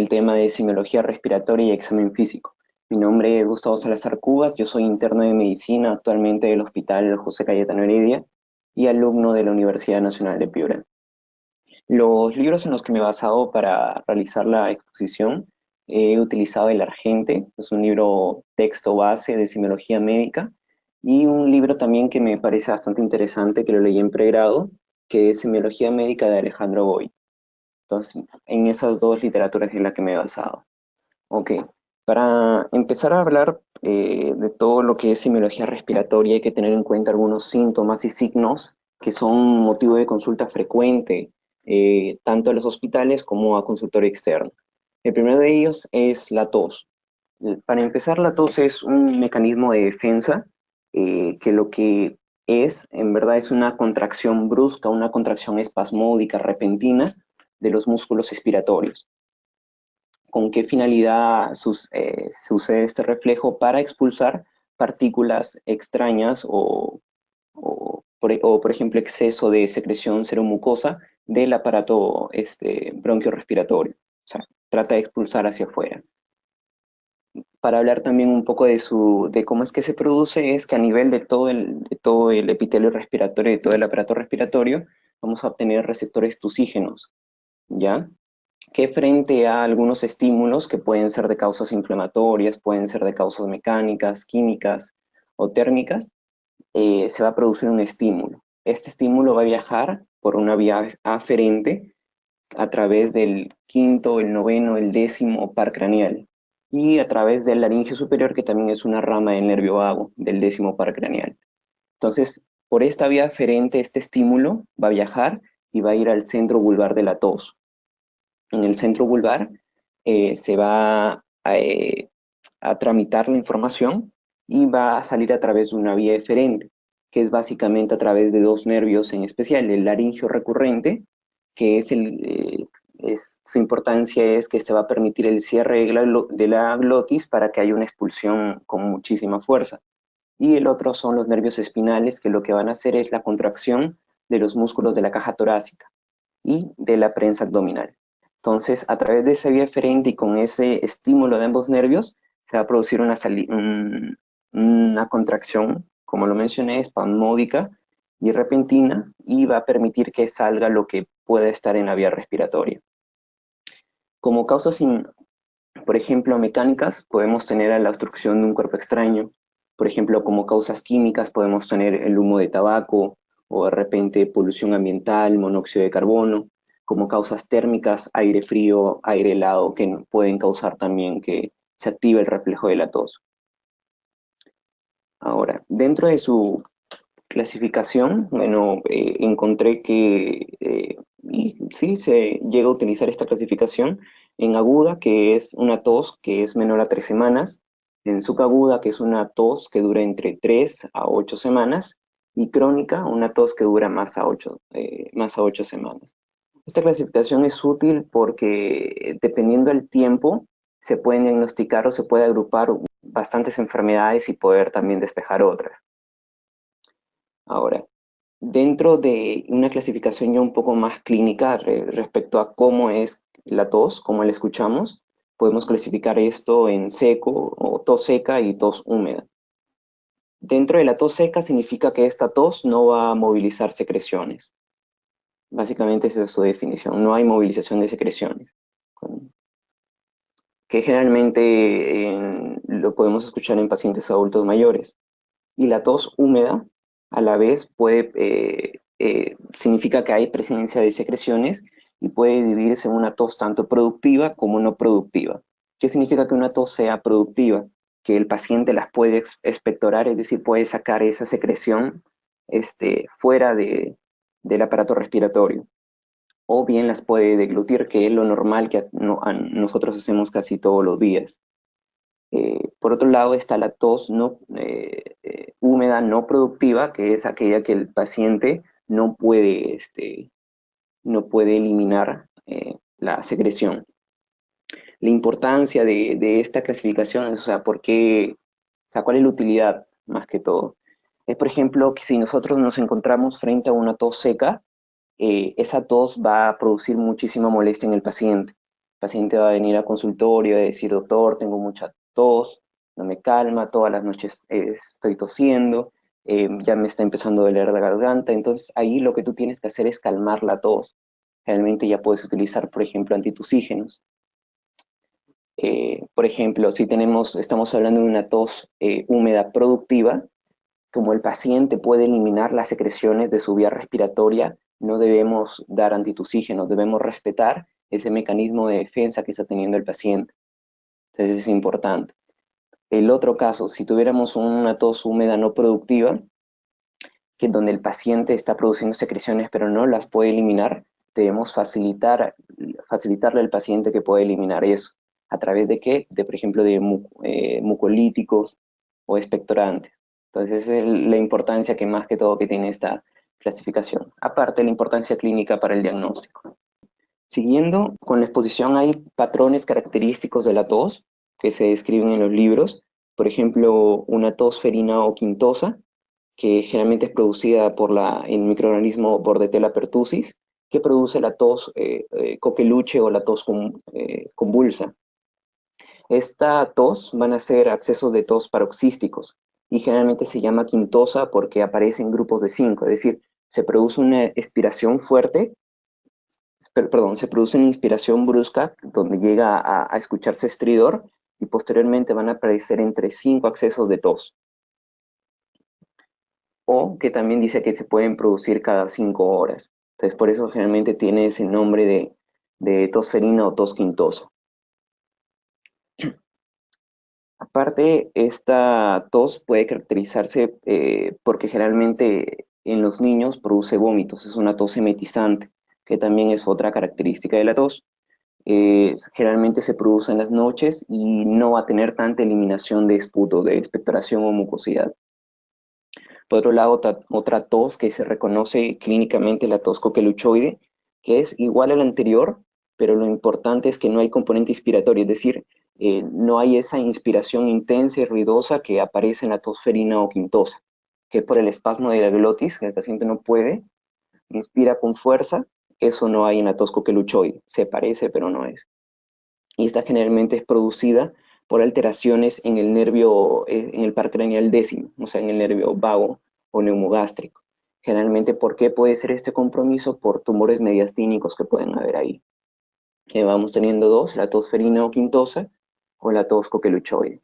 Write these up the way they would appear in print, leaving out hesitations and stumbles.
el tema de semiología respiratoria y examen físico. Mi nombre es Gustavo Salazar Cubas, yo soy interno de medicina actualmente del Hospital José Cayetano Heredia y alumno de la Universidad Nacional de Piura. Los libros en los que me he basado para realizar la exposición, he utilizado El Argente, es un libro texto base de semiología médica, y un libro también que me parece bastante interesante, que lo leí en pregrado, que es Semiología Médica de Alejandro Boy. Entonces, en esas dos literaturas es la que me he basado. Ok, para empezar a hablar de todo lo que es semiología respiratoria, hay que tener en cuenta algunos síntomas y signos que son motivo de consulta frecuente, tanto a los hospitales como a consultorio externo. El primero de ellos es la tos. Para empezar, la tos es un mecanismo de defensa que lo que es, en verdad, es una contracción brusca, una contracción espasmódica, repentina de los músculos expiratorios. ¿Con qué finalidad sucede este reflejo? Para expulsar partículas extrañas o, por ejemplo, exceso de secreción seromucosa del aparato bronquiorrespiratorio. O sea, trata de expulsar hacia afuera. Para hablar también un poco de cómo es que se produce, es que a nivel de todo el epitelio respiratorio, de todo el aparato respiratorio, vamos a obtener receptores tusígenos, ¿ya? Que frente a algunos estímulos que pueden ser de causas inflamatorias, pueden ser de causas mecánicas, químicas o térmicas, se va a producir un estímulo. Este estímulo va a viajar por una vía aferente a través del quinto, el noveno, el décimo par craneal y a través del laringio superior, que también es una rama del nervio vago del décimo par craneal. Entonces, por esta vía aferente, este estímulo va a viajar y va a ir al centro vulvar de la tos. En el centro vulvar se va a tramitar la información y va a salir a través de una vía eferente, que es básicamente a través de dos nervios en especial, el laringio recurrente, que su importancia es que se va a permitir el cierre de la glotis para que haya una expulsión con muchísima fuerza. Y el otro son los nervios espinales, que lo que van a hacer es la contracción de los músculos de la caja torácica y de la prensa abdominal. Entonces, a través de esa vía eferente y con ese estímulo de ambos nervios, se va a producir una contracción, como lo mencioné, espasmódica y repentina, y va a permitir que salga lo que puede estar en la vía respiratoria. Como causas, por ejemplo, mecánicas, podemos tener a la obstrucción de un cuerpo extraño. Por ejemplo, como causas químicas podemos tener el humo de tabaco o de repente polución ambiental, monóxido de carbono. Como causas térmicas, aire frío, aire helado, que pueden causar también que se active el reflejo de la tos. Ahora, dentro de su clasificación, bueno, encontré que y sí se llega a utilizar esta clasificación en aguda, que es una tos que es menor a 3 semanas, en subaguda, que es una tos que dura entre 3 a 8 semanas, y crónica, una tos que dura más a 8 semanas. Esta clasificación es útil porque dependiendo del tiempo se pueden diagnosticar o se puede agrupar bastantes enfermedades y poder también despejar otras. Ahora, dentro de una clasificación ya un poco más clínica respecto a cómo es la tos, cómo la escuchamos, podemos clasificar esto en seco o tos seca y tos húmeda. Dentro de la tos seca significa que esta tos no va a movilizar secreciones. Básicamente esa es su definición, no hay movilización de secreciones, que generalmente lo podemos escuchar en pacientes adultos mayores. Y la tos húmeda, a la vez, significa que hay presencia de secreciones y puede dividirse en una tos tanto productiva como no productiva. ¿Qué significa que una tos sea productiva? Que el paciente las puede expectorar, es decir, puede sacar esa secreción fuera del aparato respiratorio, o bien las puede deglutir, que es lo normal que nosotros hacemos casi todos los días. Por otro lado está la tos húmeda no productiva, que es aquella que el paciente no puede eliminar la secreción. La importancia de esta clasificación es, o sea, ¿cuál es la utilidad más que todo? Es, por ejemplo, que si nosotros nos encontramos frente a una tos seca, esa tos va a producir muchísima molestia en el paciente. paciente va a venir a consultorio y va a decir, doctor, tengo mucha tos, no me calma, todas las noches estoy tosiendo, ya me está empezando a doler la garganta. Entonces ahí lo que tú tienes que hacer es calmar la tos. Realmente ya puedes utilizar, por ejemplo, antitusígenos. Por ejemplo, si estamos hablando de una tos húmeda productiva, como el paciente puede eliminar las secreciones de su vía respiratoria, no debemos dar antitusígenos, debemos respetar ese mecanismo de defensa que está teniendo el paciente. Entonces es importante. El otro caso, si tuviéramos una tos húmeda no productiva, que donde el paciente está produciendo secreciones pero no las puede eliminar, debemos facilitarle al paciente que pueda eliminar eso. ¿A través de qué? De, por ejemplo, de mucolíticos o expectorantes. Entonces, esa es la importancia que más que todo que tiene esta clasificación. Aparte, la importancia clínica para el diagnóstico. Siguiendo con la exposición, hay patrones característicos de la tos que se describen en los libros. Por ejemplo, una tos ferina o quintosa, que generalmente es producida por el microorganismo Bordetella pertussis, que produce la tos coqueluche o la tos convulsa. Esta tos van a ser accesos de tos paroxísticos y generalmente se llama quintosa porque aparece en grupos de 5, es decir, se produce una expiración fuerte, perdón, se produce una inspiración brusca donde llega a escucharse estridor y posteriormente van a aparecer entre 5 accesos de tos. O que también dice que se pueden producir cada 5 horas. Entonces, por eso generalmente tiene ese nombre de tos ferina o tos quintosa. Aparte, esta tos puede caracterizarse porque generalmente en los niños produce vómitos, es una tos emetizante, que también es otra característica de la tos. Generalmente se produce en las noches y no va a tener tanta eliminación de esputo, de expectoración o mucosidad. Por otro lado, otra tos que se reconoce clínicamente, la tos coqueluchoide, que es igual a la anterior, pero lo importante es que no hay componente inspiratorio, es decir, no hay esa inspiración intensa y ruidosa que aparece en la tos ferina o quintosa, que por el espasmo de la glotis, que el paciente no puede, inspira con fuerza, eso no hay en la tos coqueluchoide, se parece pero no es. Y esta generalmente es producida por alteraciones en el nervio, en el par craneal décimo, o sea, en el nervio vago o neumogástrico. Generalmente, ¿por qué puede ser este compromiso? Por tumores mediastínicos que pueden haber ahí. Vamos teniendo dos, la tos ferina o quintosa o la tos coqueluchoide.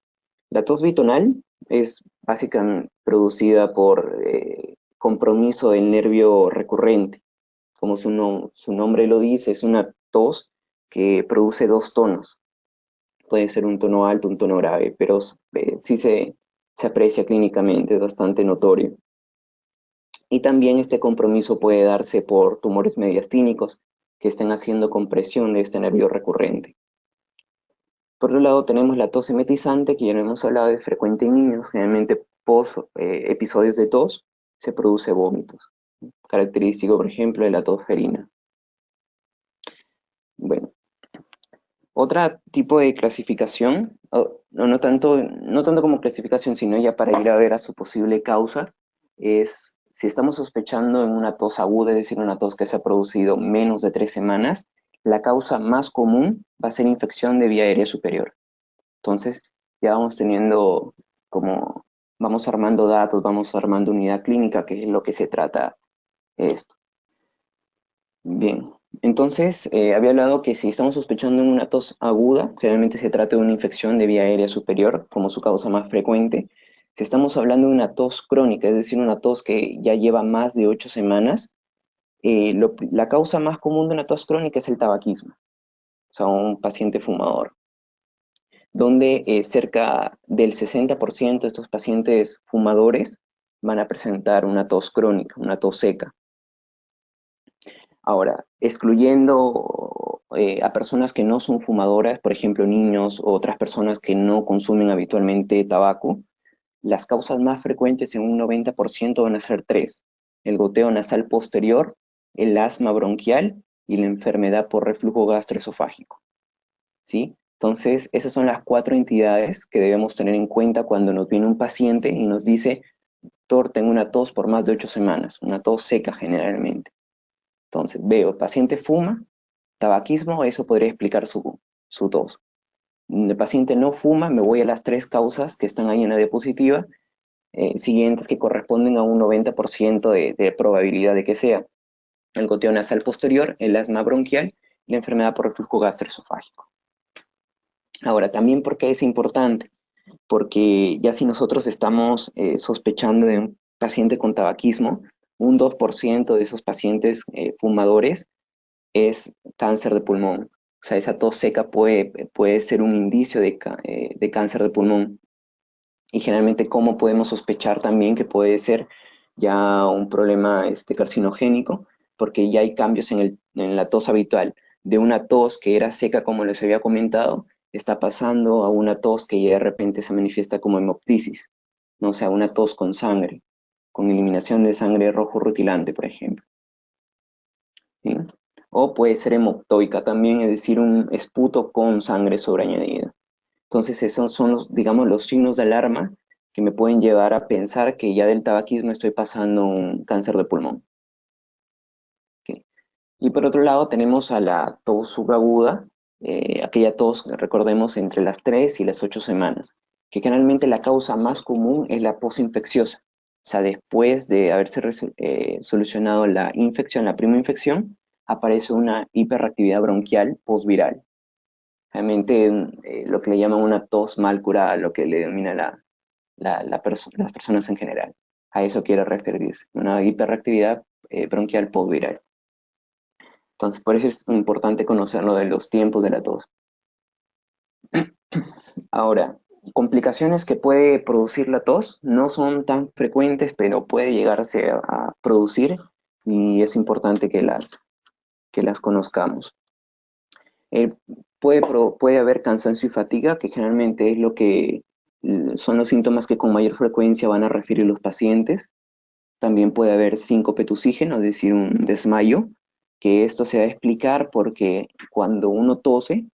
La tos bitonal es básicamente producida por compromiso del nervio recurrente. Como su nombre lo dice, es una tos que produce dos tonos. Puede ser un tono alto, un tono grave, pero sí se aprecia clínicamente, es bastante notorio. Y también este compromiso puede darse por tumores mediastínicos que estén haciendo compresión de este nervio recurrente. Por otro lado, tenemos la tos emetizante, que ya no hemos hablado, de frecuente en niños, generalmente post episodios de tos, se produce vómitos. Característico, por ejemplo, de la tos ferina. Bueno, otro tipo de clasificación, no tanto como clasificación, sino ya para ir a ver a su posible causa, es si estamos sospechando en una tos aguda, es decir, una tos que se ha producido menos de 3 semanas, la causa más común va a ser infección de vía aérea superior. Entonces, ya vamos teniendo como, vamos armando datos, vamos armando unidad clínica, que es lo que se trata esto. Bien, entonces había hablado que si estamos sospechando en una tos aguda, generalmente se trata de una infección de vía aérea superior como su causa más frecuente. Si estamos hablando de una tos crónica, es decir, una tos que ya lleva más de 8 semanas, la causa más común de una tos crónica es el tabaquismo, o sea, un paciente fumador, donde cerca del 60% de estos pacientes fumadores van a presentar una tos crónica, una tos seca. Ahora, excluyendo a personas que no son fumadoras, por ejemplo, niños o otras personas que no consumen habitualmente tabaco, las causas más frecuentes en un 90% van a ser tres: el goteo nasal posterior, el asma bronquial y la enfermedad por reflujo gastroesofágico. ¿Sí? Entonces, esas son las cuatro entidades que debemos tener en cuenta cuando nos viene un paciente y nos dice, doctor, tengo una tos por más de 8 semanas, una tos seca generalmente. Entonces, veo, el paciente fuma, tabaquismo, eso podría explicar su tos. El paciente no fuma, me voy a las tres causas que están ahí en la diapositiva, siguientes que corresponden a un 90% de probabilidad de que sea el goteo nasal posterior, el asma bronquial y la enfermedad por reflujo gastroesofágico. Ahora, también porque es importante, porque ya si nosotros estamos sospechando de un paciente con tabaquismo, un 2% de esos pacientes fumadores es cáncer de pulmón. O sea, esa tos seca puede ser un indicio de cáncer de pulmón. Y generalmente, ¿cómo podemos sospechar también que puede ser ya un problema carcinogénico? Porque ya hay cambios en la tos habitual. De una tos que era seca, como les había comentado, está pasando a una tos que ya de repente se manifiesta como hemoptisis, ¿no? O sea, una tos con sangre, con eliminación de sangre rojo rutilante, por ejemplo. ¿Sí? O puede ser hemoptoica también, es decir, un esputo con sangre sobreañadida. Entonces, esos son los, digamos, los signos de alarma que me pueden llevar a pensar que ya del tabaquismo estoy pasando un cáncer de pulmón. ¿Ok? Y por otro lado, tenemos a la tos subaguda, aquella tos, recordemos, entre las 3 y las 8 semanas, que generalmente la causa más común es la posinfecciosa. O sea, después de haberse solucionado la infección, la primoinfección, aparece una hiperactividad bronquial postviral. Realmente lo que le llaman una tos mal curada, lo que le denomina las personas en general. A eso quiere referirse, una hiperactividad bronquial postviral. Entonces, por eso es importante conocer lo de los tiempos de la tos. Ahora, complicaciones que puede producir la tos no son tan frecuentes, pero puede llegarse a producir y es importante que las conozcamos. Eh, puede haber cansancio y fatiga, que generalmente es lo que son los síntomas que con mayor frecuencia van a referir los pacientes. También puede haber síncope tusígeno, es decir, un desmayo, que esto se va a explicar porque cuando uno tose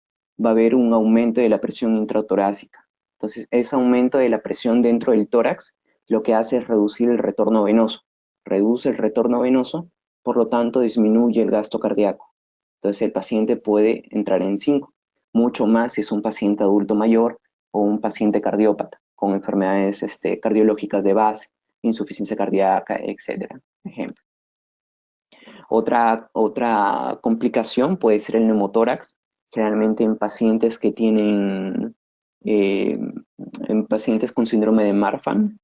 va a haber un aumento de la presión intratorácica. Entonces, ese aumento de la presión dentro del tórax lo que hace es reducir el retorno venoso. Reduce el retorno venoso, por lo tanto disminuye el gasto cardíaco. Entonces, el paciente puede entrar en síncope, mucho más si es un paciente adulto mayor o un paciente cardiópata con enfermedades cardiológicas de base, insuficiencia cardíaca, etcétera. Ejemplo. Otra complicación puede ser el neumotórax, generalmente en pacientes que tienen, eh, en pacientes con síndrome de Marfan.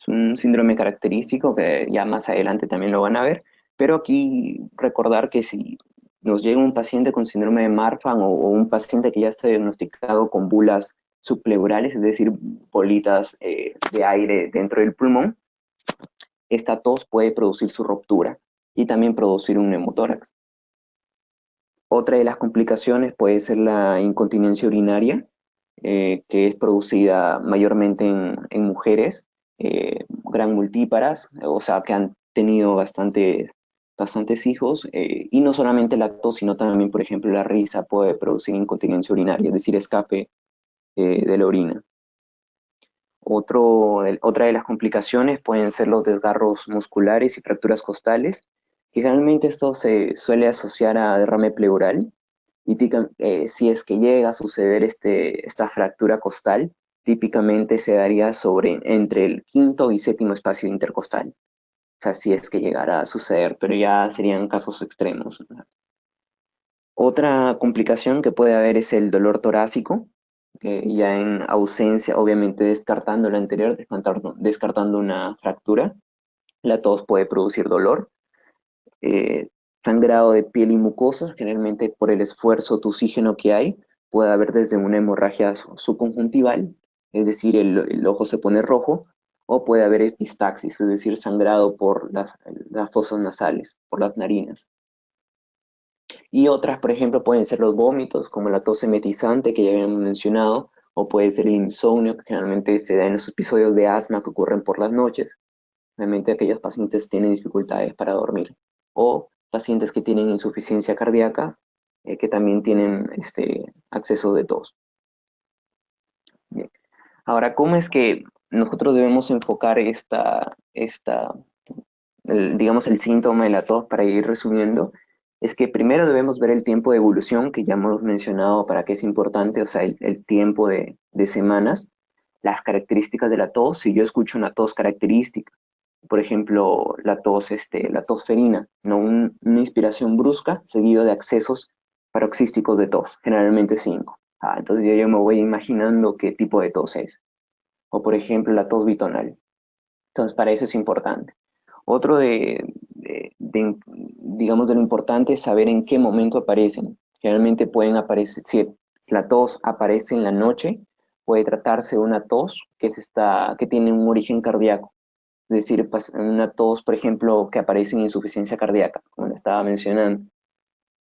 Es un síndrome característico que ya más adelante también lo van a ver, pero aquí recordar que si nos llega un paciente con síndrome de Marfan o un paciente que ya está diagnosticado con bulas subpleurales, es decir, bolitas de aire dentro del pulmón, esta tos puede producir su ruptura y también producir un neumotórax. Otra de las complicaciones puede ser la incontinencia urinaria, que es producida mayormente en mujeres, gran multíparas, o sea, que han tenido bastantes hijos, y no solamente la tos, sino también, por ejemplo, la risa puede producir incontinencia urinaria, es decir, escape de la orina. Otra de las complicaciones pueden ser los desgarros musculares y fracturas costales, que generalmente esto se suele asociar a derrame pleural. Y si es que llega a suceder esta fractura costal, típicamente se daría entre el quinto y séptimo espacio intercostal. O sea, si es que llegara a suceder, pero ya serían casos extremos. Otra complicación que puede haber es el dolor torácico, que ya en ausencia, obviamente descartando lo anterior, descartando una fractura, la tos puede producir dolor. eh, Sangrado de piel y mucosas, generalmente por el esfuerzo tusígeno que hay, puede haber desde una hemorragia subconjuntival, es decir, el ojo se pone rojo, o puede haber epistaxis, es decir, sangrado por las fosas nasales, por las narinas. Y otras, por ejemplo, pueden ser los vómitos, como la tos emetizante que ya habíamos mencionado, o puede ser el insomnio, que generalmente se da en los episodios de asma que ocurren por las noches. Realmente aquellos pacientes tienen dificultades para dormir. O pacientes que tienen insuficiencia cardíaca, que también tienen acceso de tos. Bien. Ahora, ¿cómo es que nosotros debemos enfocar digamos, el síntoma de la tos para ir resumiendo? es que primero debemos ver el tiempo de evolución, que ya hemos mencionado para qué es importante, o sea, el tiempo de semanas, las características de la tos. Si yo escucho una tos característica, por ejemplo, la tos ferina, ¿no? Una inspiración brusca seguido de accesos paroxísticos de tos, generalmente 5. Entonces yo me voy imaginando qué tipo de tos es. O por ejemplo, la tos bitonal. Entonces, para eso es importante. Otro digamos, de lo importante es saber en qué momento aparecen. Generalmente pueden aparecer, si la tos aparece en la noche, puede tratarse de una tos que tiene un origen cardíaco. Es decir, una tos, por ejemplo, que aparece en insuficiencia cardíaca, como le estaba mencionando,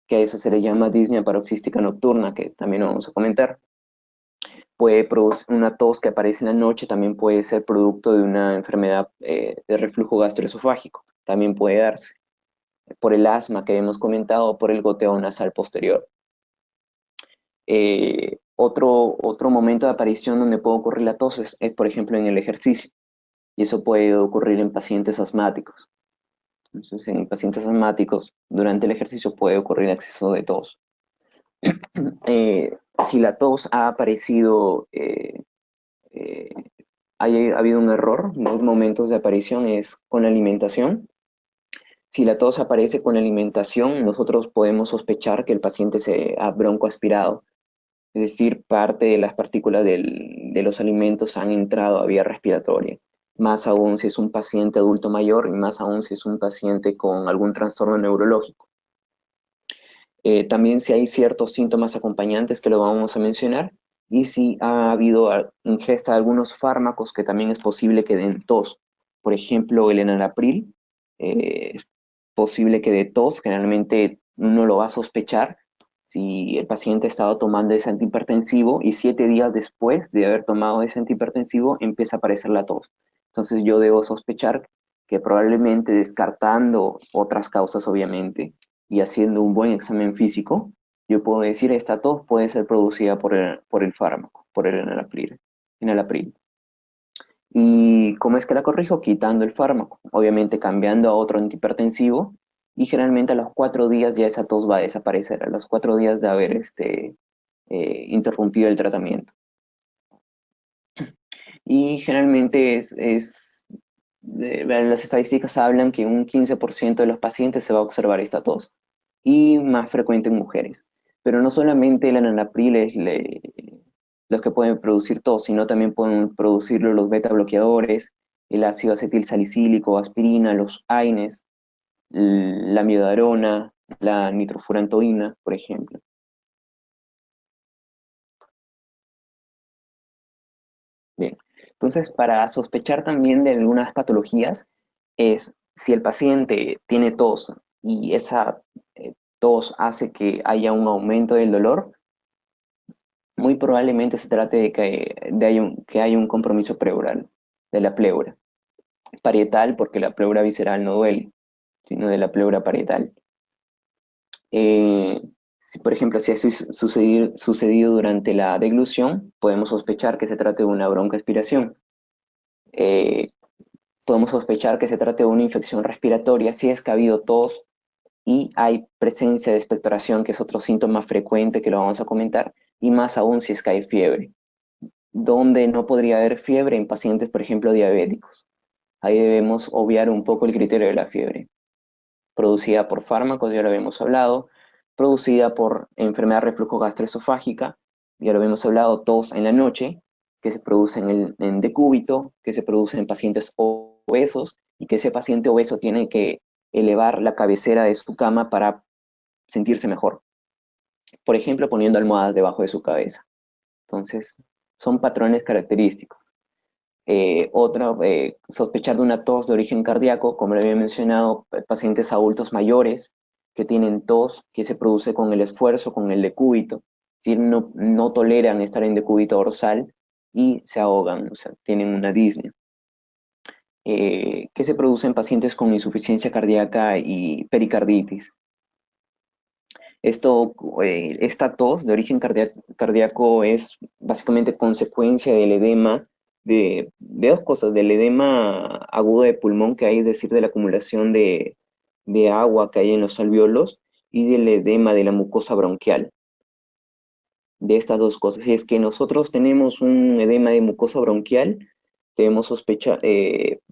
que a eso se le llama disnea paroxística nocturna, que también lo vamos a comentar. Puede producir una tos que aparece en la noche, también puede ser producto de una enfermedad de reflujo gastroesofágico, también puede darse por el asma que hemos comentado o por el goteo nasal posterior. Otro momento de aparición donde puede ocurrir la tos es, por ejemplo, en el ejercicio, y eso puede ocurrir en pacientes asmáticos. Entonces, en pacientes asmáticos, durante el ejercicio puede ocurrir exceso de tos. Si la tos ha aparecido eh, ha habido un error, dos momentos de aparición es con la alimentación. Si la tos aparece con la alimentación, nosotros podemos sospechar que el paciente se ha broncoaspirado, es decir, parte de las partículas de los alimentos han entrado a vía respiratoria. Más aún si es un paciente adulto mayor y más aún si es un paciente con algún trastorno neurológico. También si hay ciertos síntomas acompañantes que lo vamos a mencionar y si ha habido ingesta de algunos fármacos que también es posible que den tos. Por ejemplo, el enalapril, es posible que dé tos, generalmente uno lo va a sospechar si el paciente ha estado tomando ese antihipertensivo y 7 días después de haber tomado ese antihipertensivo empieza a aparecer la tos. Entonces yo debo sospechar que probablemente descartando otras causas, obviamente, y haciendo un buen examen físico, yo puedo decir esta tos puede ser producida por el fármaco, por el enalapril. ¿Y cómo es que la corrijo? Quitando el fármaco, obviamente cambiando a otro antihipertensivo, y generalmente a los 4 días ya esa tos va a desaparecer, a los 4 días de haber interrumpido el tratamiento. Y generalmente las estadísticas hablan que un 15% de los pacientes se va a observar esta tos y más frecuente en mujeres. Pero no solamente el enalapril es los que pueden producir tos, sino también pueden producirlo los beta bloqueadores, el ácido acetil salicílico, aspirina, los AINES, la miodarona, la nitrofurantoína, por ejemplo. Bien, entonces para sospechar también de algunas patologías es si el paciente tiene tos y esa tos hace que haya un aumento del dolor, muy probablemente se trate que haya un compromiso pleural, de la pleura. Parietal, porque la pleura visceral no duele, sino de la pleura parietal. Eh, si, por ejemplo, si ha sucedido durante la deglución, podemos sospechar que se trate de una broncoaspiración. Eh, Podemos sospechar que se trate de una infección respiratoria si es que ha habido tos y hay presencia de expectoración, que es otro síntoma frecuente que lo vamos a comentar, y más aún si es que hay fiebre. Donde no podría haber fiebre en pacientes, por ejemplo, diabéticos. Ahí debemos obviar un poco el criterio de la fiebre. Producida por fármacos, ya lo habíamos hablado. Producida por enfermedad de reflujo gastroesofágica, ya lo habíamos hablado, tos en la noche, que se produce en decúbito, que se produce en pacientes obesos, y que ese paciente obeso tiene que elevar la cabecera de su cama para sentirse mejor. Por ejemplo, poniendo almohadas debajo de su cabeza. Entonces, son patrones característicos. Sospechar de una tos de origen cardíaco, como le había mencionado, pacientes adultos mayores que tienen tos que se produce con el esfuerzo, con el decúbito, es decir, no toleran estar en decúbito dorsal y se ahogan, o sea, tienen una disnea. Que se produce en pacientes con insuficiencia cardíaca y pericarditis. Esta tos de origen cardíaco es básicamente consecuencia del edema, de dos cosas, del edema agudo de pulmón que hay, es decir, de la acumulación de agua que hay en los alvéolos, y del edema de la mucosa bronquial. De estas dos cosas, si es que nosotros tenemos un edema de mucosa bronquial, debemos sospechar,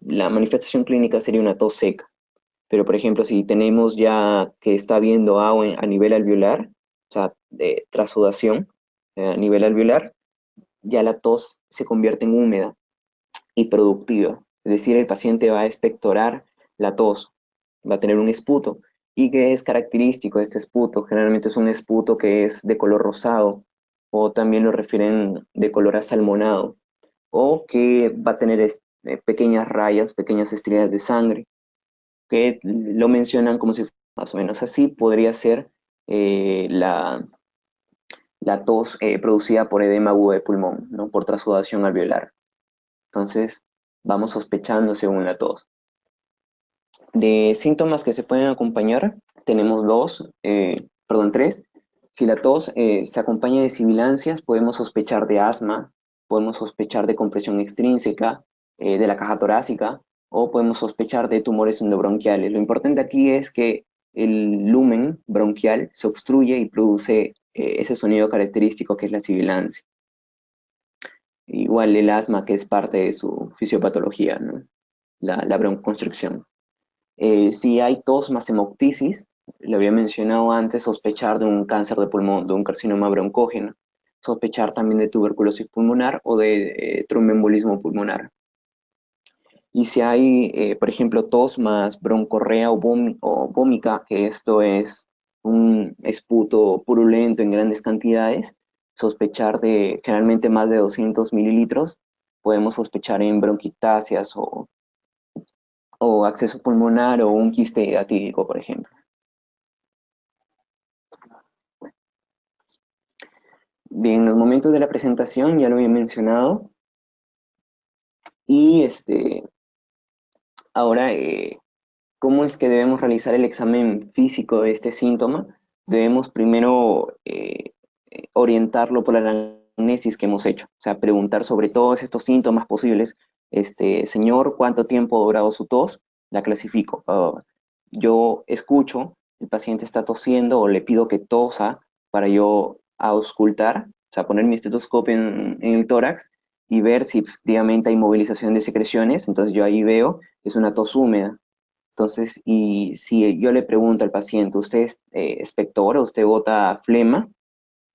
la manifestación clínica sería una tos seca. Pero, por ejemplo, si tenemos ya que está habiendo agua a nivel alveolar, o sea, tras sudación, a nivel alveolar, ya la tos se convierte en húmeda y productiva. Es decir, el paciente va a expectorar la tos, va a tener un esputo. ¿Y qué es característico de este esputo? Generalmente es un esputo que es de color rosado, o también lo refieren de color asalmonado, o que va a tener pequeñas rayas, pequeñas estrías de sangre, que lo mencionan como si más o menos así podría ser la tos producida por edema agudo de pulmón, ¿no? Por trasudación alveolar. Entonces, vamos sospechando según la tos. De síntomas que se pueden acompañar, tenemos tres. Si la tos se acompaña de sibilancias, podemos sospechar de asma, podemos sospechar de compresión extrínseca, de la caja torácica, o podemos sospechar de tumores endobronquiales. Lo importante aquí es que el lumen bronquial se obstruye y produce ese sonido característico que es la sibilancia. Igual el asma, que es parte de su fisiopatología, ¿no? La broncoconstricción. Si hay tos más hemoptisis, le había mencionado antes, sospechar de un cáncer de pulmón, de un carcinoma broncógeno, sospechar también de tuberculosis pulmonar o de tromboembolismo pulmonar. Y si hay, por ejemplo, tos más broncorrea o vómica, que esto es un esputo purulento en grandes cantidades, sospechar de generalmente más de 200 mililitros, podemos sospechar en bronquiectasias o acceso pulmonar o un quiste atídico, por ejemplo. Bien, los momentos de la presentación ya lo había mencionado y ahora, ¿cómo es que debemos realizar el examen físico de este síntoma? Debemos primero orientarlo por la anamnesis que hemos hecho, o sea, preguntar sobre todos estos síntomas posibles. Señor, ¿cuánto tiempo ha durado su tos? La clasifico. Yo escucho, el paciente está tosiendo o le pido que tosa para yo auscultar, o sea, poner mi estetoscopio en el tórax y ver si efectivamente hay movilización de secreciones. Entonces yo ahí veo, es una tos húmeda. Entonces, y si yo le pregunto al paciente, ¿usted es expectora, usted bota flema?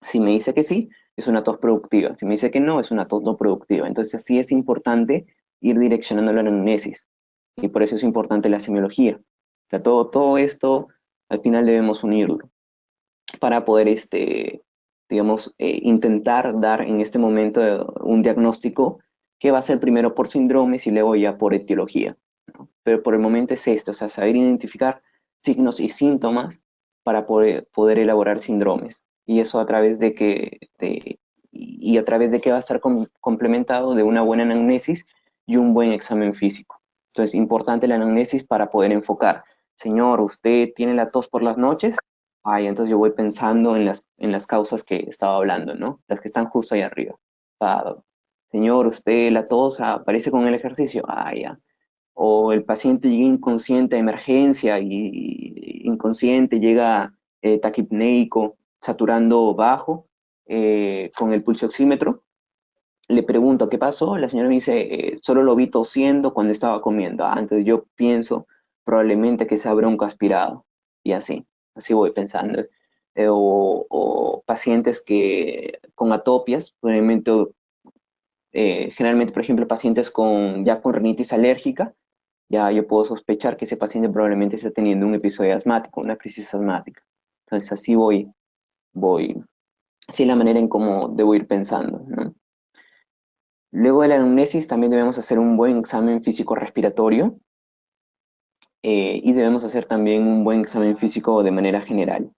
Si me dice que sí, es una tos productiva. Si me dice que no, es una tos no productiva. Entonces, sí es importante ir direccionando la anamnesis. Y por eso es importante la semiología. O sea, todo esto al final debemos unirlo para poder, digamos, intentar dar en este momento un diagnóstico que va a ser primero por síndromes y luego ya por etiología, ¿no? Pero por el momento es esto, o sea, saber identificar signos y síntomas para poder elaborar síndromes. Y eso a través y a través de que va a estar complementado de una buena anamnesis y un buen examen físico. Entonces, importante la anamnesis para poder enfocar. Señor, ¿usted tiene la tos por las noches? Ay, entonces yo voy pensando en las causas que estaba hablando, ¿no? Las que están justo ahí arriba. Ah, señor, usted la tos aparece con el ejercicio. Ah, ya. O el paciente llega inconsciente a emergencia y inconsciente llega taquipneico, saturando bajo, con el pulso oxímetro. Le pregunto qué pasó, la señora me dice, solo lo vi tosiendo cuando estaba comiendo. Entonces yo pienso probablemente que sea bronco aspirado. Y así voy pensando. O pacientes que con atopias, probablemente, generalmente, por ejemplo, pacientes ya con rinitis alérgica, ya yo puedo sospechar que ese paciente probablemente está teniendo un episodio asmático, una crisis asmática. Entonces así así es la manera en cómo debo ir pensando, ¿no? Luego de la anamnesis también debemos hacer un buen examen físico respiratorio, y debemos hacer también un buen examen físico de manera general.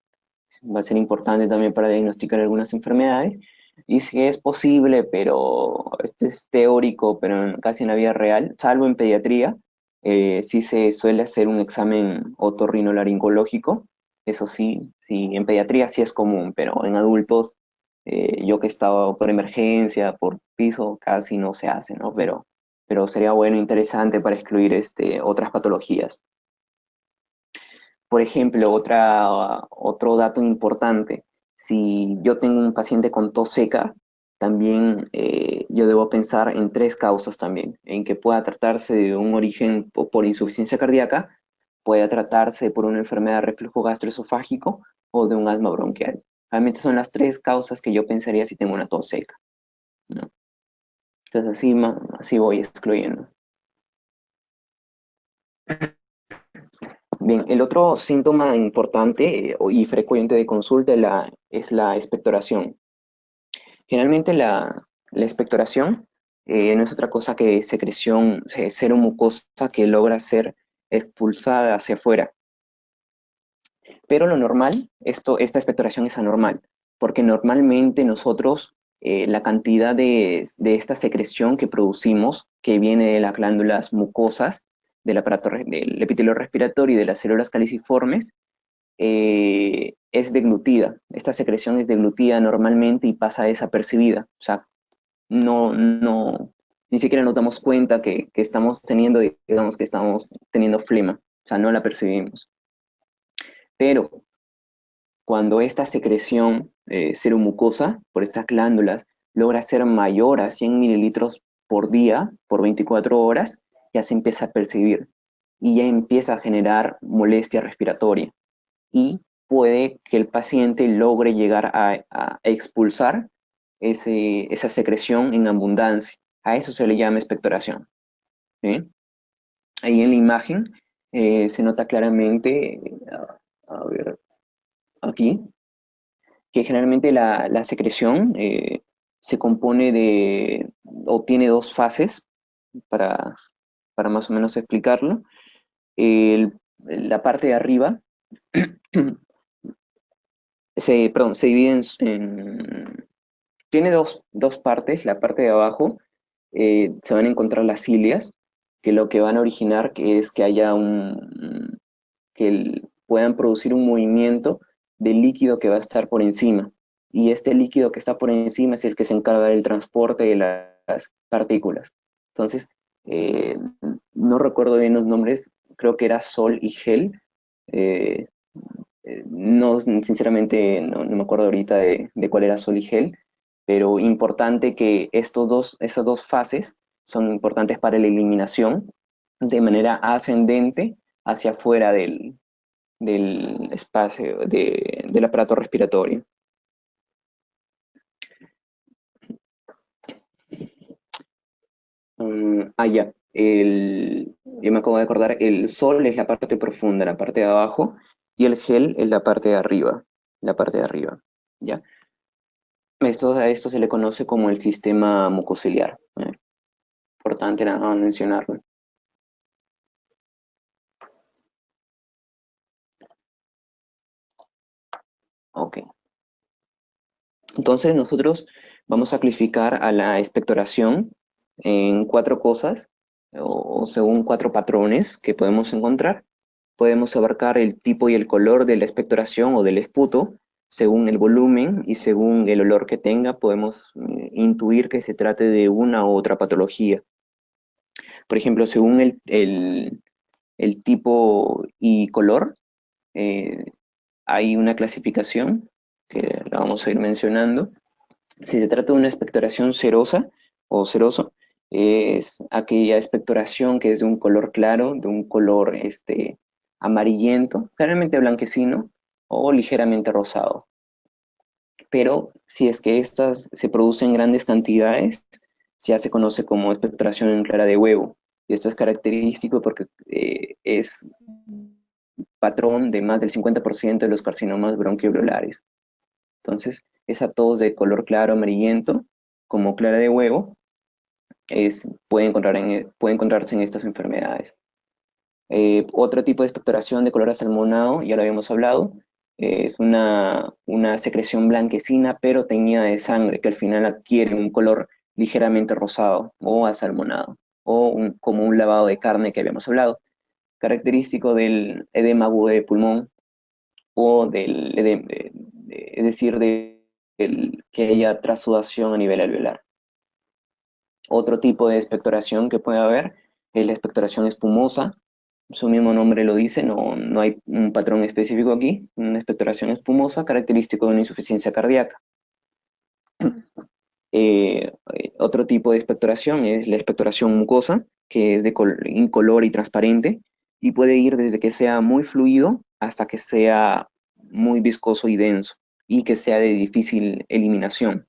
Va a ser importante también para diagnosticar algunas enfermedades. Y si es posible, pero este es teórico, pero casi en la vida real, salvo en pediatría, sí se suele hacer un examen otorrinolaringológico. Eso sí, sí, en pediatría sí es común, pero en adultos, yo que he estado por emergencia, por piso, casi no se hace, ¿no? Pero sería bueno, interesante para excluir otras patologías. Por ejemplo, otro dato importante, si yo tengo un paciente con tos seca, también yo debo pensar en tres causas también, en que pueda tratarse de un origen por insuficiencia cardíaca, pueda tratarse por una enfermedad de reflujo gastroesofágico o de un asma bronquial. Realmente son las tres causas que yo pensaría si tengo una tos seca, ¿no? Entonces así voy excluyendo. Bien, el otro síntoma importante y frecuente de consulta es la expectoración. Generalmente la expectoración no es otra cosa que secreción seromucosa que logra ser expulsada hacia afuera. Pero lo normal, esta expectoración es anormal, porque normalmente nosotros la cantidad de esta secreción que producimos, que viene de las glándulas mucosas, del epitelio respiratorio y de las células caliciformes, es deglutida. Esta secreción es deglutida normalmente y pasa desapercibida. O sea, ni siquiera nos damos cuenta que estamos teniendo, digamos, que estamos teniendo flema. O sea, no la percibimos. Pero cuando esta secreción seromucosa por estas glándulas logra ser mayor a 100 mililitros por día, por 24 horas, ya se empieza a percibir y ya empieza a generar molestia respiratoria y puede que el paciente logre llegar a expulsar esa secreción en abundancia. A eso se le llama expectoración. ¿Sí? Ahí en la imagen se nota claramente, a ver, aquí, que generalmente la secreción se compone o tiene dos fases, para, para más o menos explicarlo. La parte de arriba se divide tiene dos partes. La parte de abajo se van a encontrar las cilias, que lo que van a originar es que haya puedan producir un movimiento del líquido que va a estar por encima. Y este líquido que está por encima es el que se encarga del transporte de las partículas. Entonces, eh, no recuerdo bien los nombres, creo que era sol y gel. eh, no, sinceramente, no me acuerdo ahorita de cuál era sol y gel, pero importante que esas dos fases son importantes para la eliminación de manera ascendente hacia afuera del espacio del aparato respiratorio. Ya. Yo me acabo de acordar, el sol es la parte profunda, la parte de abajo, y el gel es la parte de arriba, la parte de arriba. ¿Ya? A esto se le conoce como el sistema mucociliar. Importante nada más mencionarlo. Ok. Entonces nosotros vamos a clasificar a la expectoración en cuatro cosas, o según cuatro patrones que podemos encontrar. Podemos abarcar el tipo y el color de la expectoración o del esputo. Según el volumen y según el olor que tenga, podemos intuir que se trate de una u otra patología. Por ejemplo, según el tipo y color, eh, hay una clasificación que la vamos a ir mencionando. Si se trata de una expectoración cerosa o ceroso, es aquella expectoración que es de un color claro, de un color amarillento, generalmente blanquecino o ligeramente rosado. Pero si es que estas se producen en grandes cantidades, ya se conoce como expectoración clara de huevo. Y esto es característico porque es patrón de más del 50% de los carcinomas bronquiolulares. Entonces, esa tos de color claro amarillento, como clara de huevo, puede encontrarse en estas enfermedades. Otro tipo de expectoración de color asalmonado, ya lo habíamos hablado, es una secreción blanquecina pero teñida de sangre, que al final adquiere un color ligeramente rosado o asalmonado, o como un lavado de carne que habíamos hablado, característico del edema agudo de pulmón o es decir, que haya trasudación a nivel alveolar. Otro tipo de expectoración que puede haber es la expectoración espumosa, su mismo nombre lo dice, no hay un patrón específico aquí, una expectoración espumosa característico de una insuficiencia cardíaca. Otro tipo de expectoración es la expectoración mucosa, que es incolora y transparente, y puede ir desde que sea muy fluido hasta que sea muy viscoso y denso, y que sea de difícil eliminación.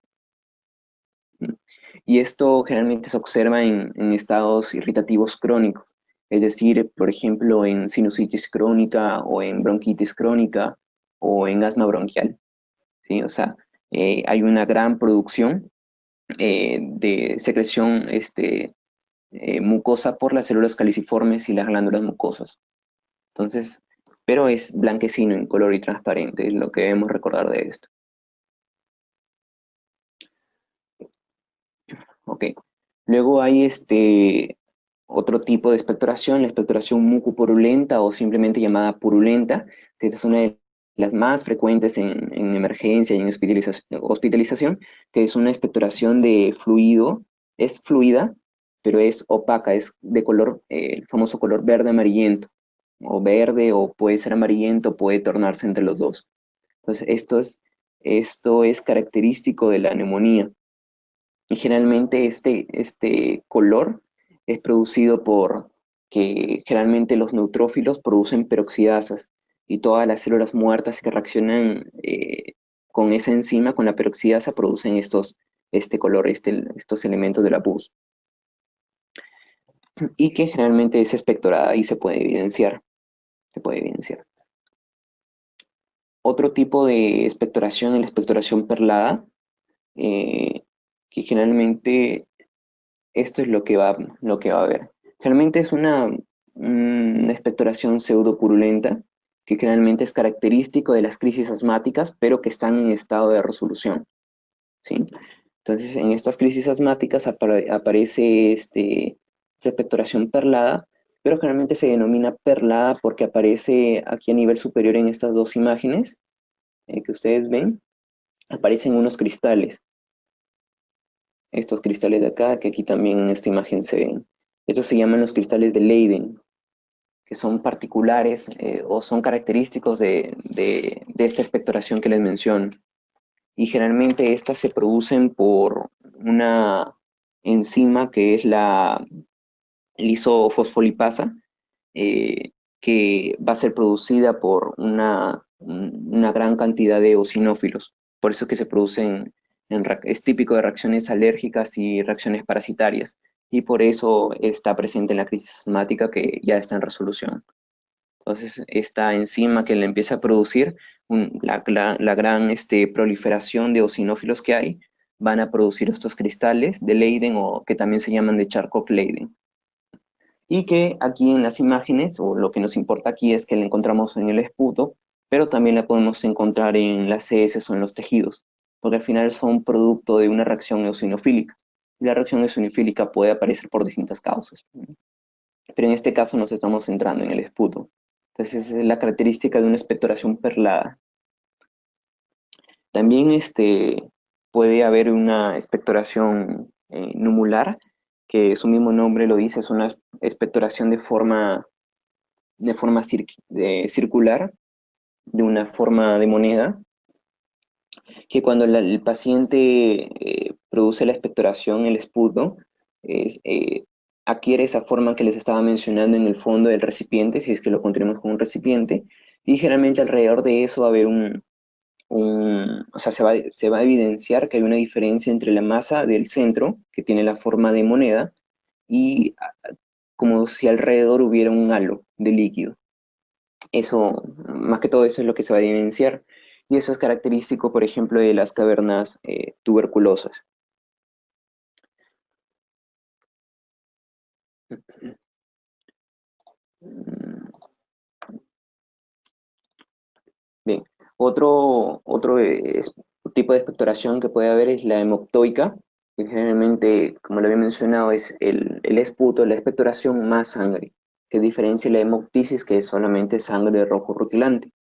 Y esto generalmente se observa en estados irritativos crónicos, es decir, por ejemplo, en sinusitis crónica o en bronquitis crónica o en asma bronquial, ¿sí? O sea, hay una gran producción de secreción mucosa por las células caliciformes y las glándulas mucosas. Entonces, pero es blanquecino, incoloro y transparente, es lo que debemos recordar de esto. Ok. Luego hay otro tipo de expectoración, la expectoración mucopurulenta o simplemente llamada purulenta, que es una de las más frecuentes en emergencia y en hospitalización, que es una expectoración de fluido, es fluida, pero es opaca, es de color, el famoso color verde amarillento, o verde, o puede ser amarillento, puede tornarse entre los dos. Entonces, esto es característico de la neumonía. Y generalmente este color es producido por que generalmente los neutrófilos producen peroxidasas y todas las células muertas que reaccionan con esa enzima, con la peroxidasa, producen este color, estos elementos de la pus. Y que generalmente es expectorada y se puede evidenciar. Se puede evidenciar. Otro tipo de expectoración es la expectoración perlada, eh, que generalmente esto es lo que va a haber. Realmente es una expectoración pseudopurulenta, que generalmente es característico de las crisis asmáticas, pero que están en estado de resolución, ¿sí? Entonces, en estas crisis asmáticas aparece esta expectoración perlada, pero generalmente se denomina perlada porque aparece aquí a nivel superior en estas dos imágenes que ustedes ven, aparecen unos cristales. Estos cristales de acá, que aquí también en esta imagen se ven. Estos se llaman los cristales de Leyden, que son particulares o son característicos de esta expectoración que les menciono. Y generalmente estas se producen por una enzima que es la lisofosfolipasa, que va a ser producida por una gran cantidad de eosinófilos. Por eso es que se producen, es típico de reacciones alérgicas y reacciones parasitarias. Y por eso está presente en la crisis asmática que ya está en resolución. Entonces, esta enzima que le empieza a producir la gran proliferación de eosinófilos que hay, van a producir estos cristales de Leyden o que también se llaman de Charcot-Leyden. Y que aquí en las imágenes, o lo que nos importa aquí es que la encontramos en el esputo, pero también la podemos encontrar en las heces o en los tejidos, porque al final son producto de una reacción eosinofílica. Y la reacción eosinofílica puede aparecer por distintas causas, pero en este caso nos estamos centrando en el esputo. Entonces, esa es la característica de una expectoración perlada. También puede haber una expectoración numular, que su mismo nombre lo dice, es una expectoración de forma circular, de una forma de moneda, que cuando el paciente produce la expectoración, el esputo, es, adquiere esa forma que les estaba mencionando en el fondo del recipiente, si es que lo contenemos con un recipiente, y generalmente alrededor de eso va a haber o sea, se va a evidenciar que hay una diferencia entre la masa del centro, que tiene la forma de moneda, y como si alrededor hubiera un halo de líquido. Eso, más que todo eso es lo que se va a evidenciar. Y eso es característico, por ejemplo, de las cavernas tuberculosas. Mm, Bien, otro tipo de expectoración que puede haber es la hemoptoica, que generalmente, como lo había mencionado, es el esputo, la expectoración más sangre, que diferencia la hemoptisis, que es solamente sangre rojo rutilante,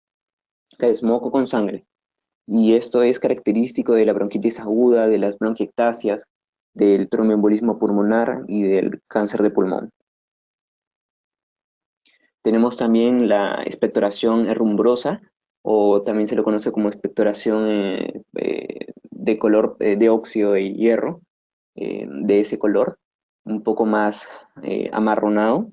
que es moco con sangre. Y esto es característico de la bronquitis aguda, de las bronquiectasias, del tromboembolismo pulmonar y del cáncer de pulmón. Tenemos también la expectoración herrumbrosa, o también se lo conoce como expectoración de color de óxido y hierro, de ese color, un poco más amarronado,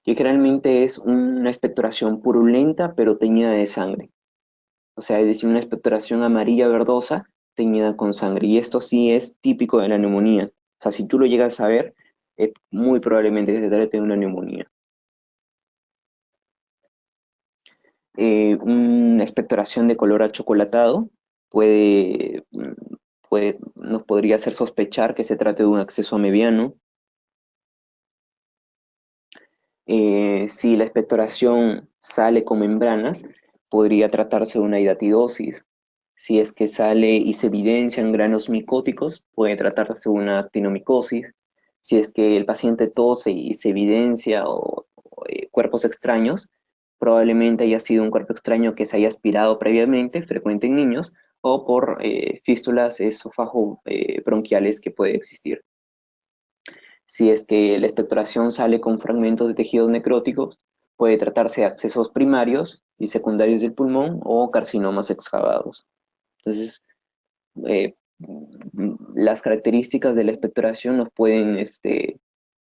que generalmente es una expectoración purulenta pero teñida de sangre. O sea, es decir, una expectoración amarilla verdosa teñida con sangre. Y esto sí es típico de la neumonía. O sea, si tú lo llegas a ver, es muy probablemente que se trate de una neumonía. Una expectoración de color achocolatado puede, nos podría hacer sospechar que se trate de un acceso mediano. Si la expectoración sale con membranas, podría tratarse de una hidatidosis. Si es que sale y se evidencian granos micóticos, puede tratarse de una actinomicosis. Si es que el paciente tose y se evidencia cuerpos extraños, probablemente haya sido un cuerpo extraño que se haya aspirado previamente, frecuente en niños, o por fístulas esófago bronquiales que puede existir. Si es que la expectoración sale con fragmentos de tejidos necróticos, puede tratarse de abscesos primarios y secundarios del pulmón o carcinomas excavados. Entonces, las características de la expectoración nos pueden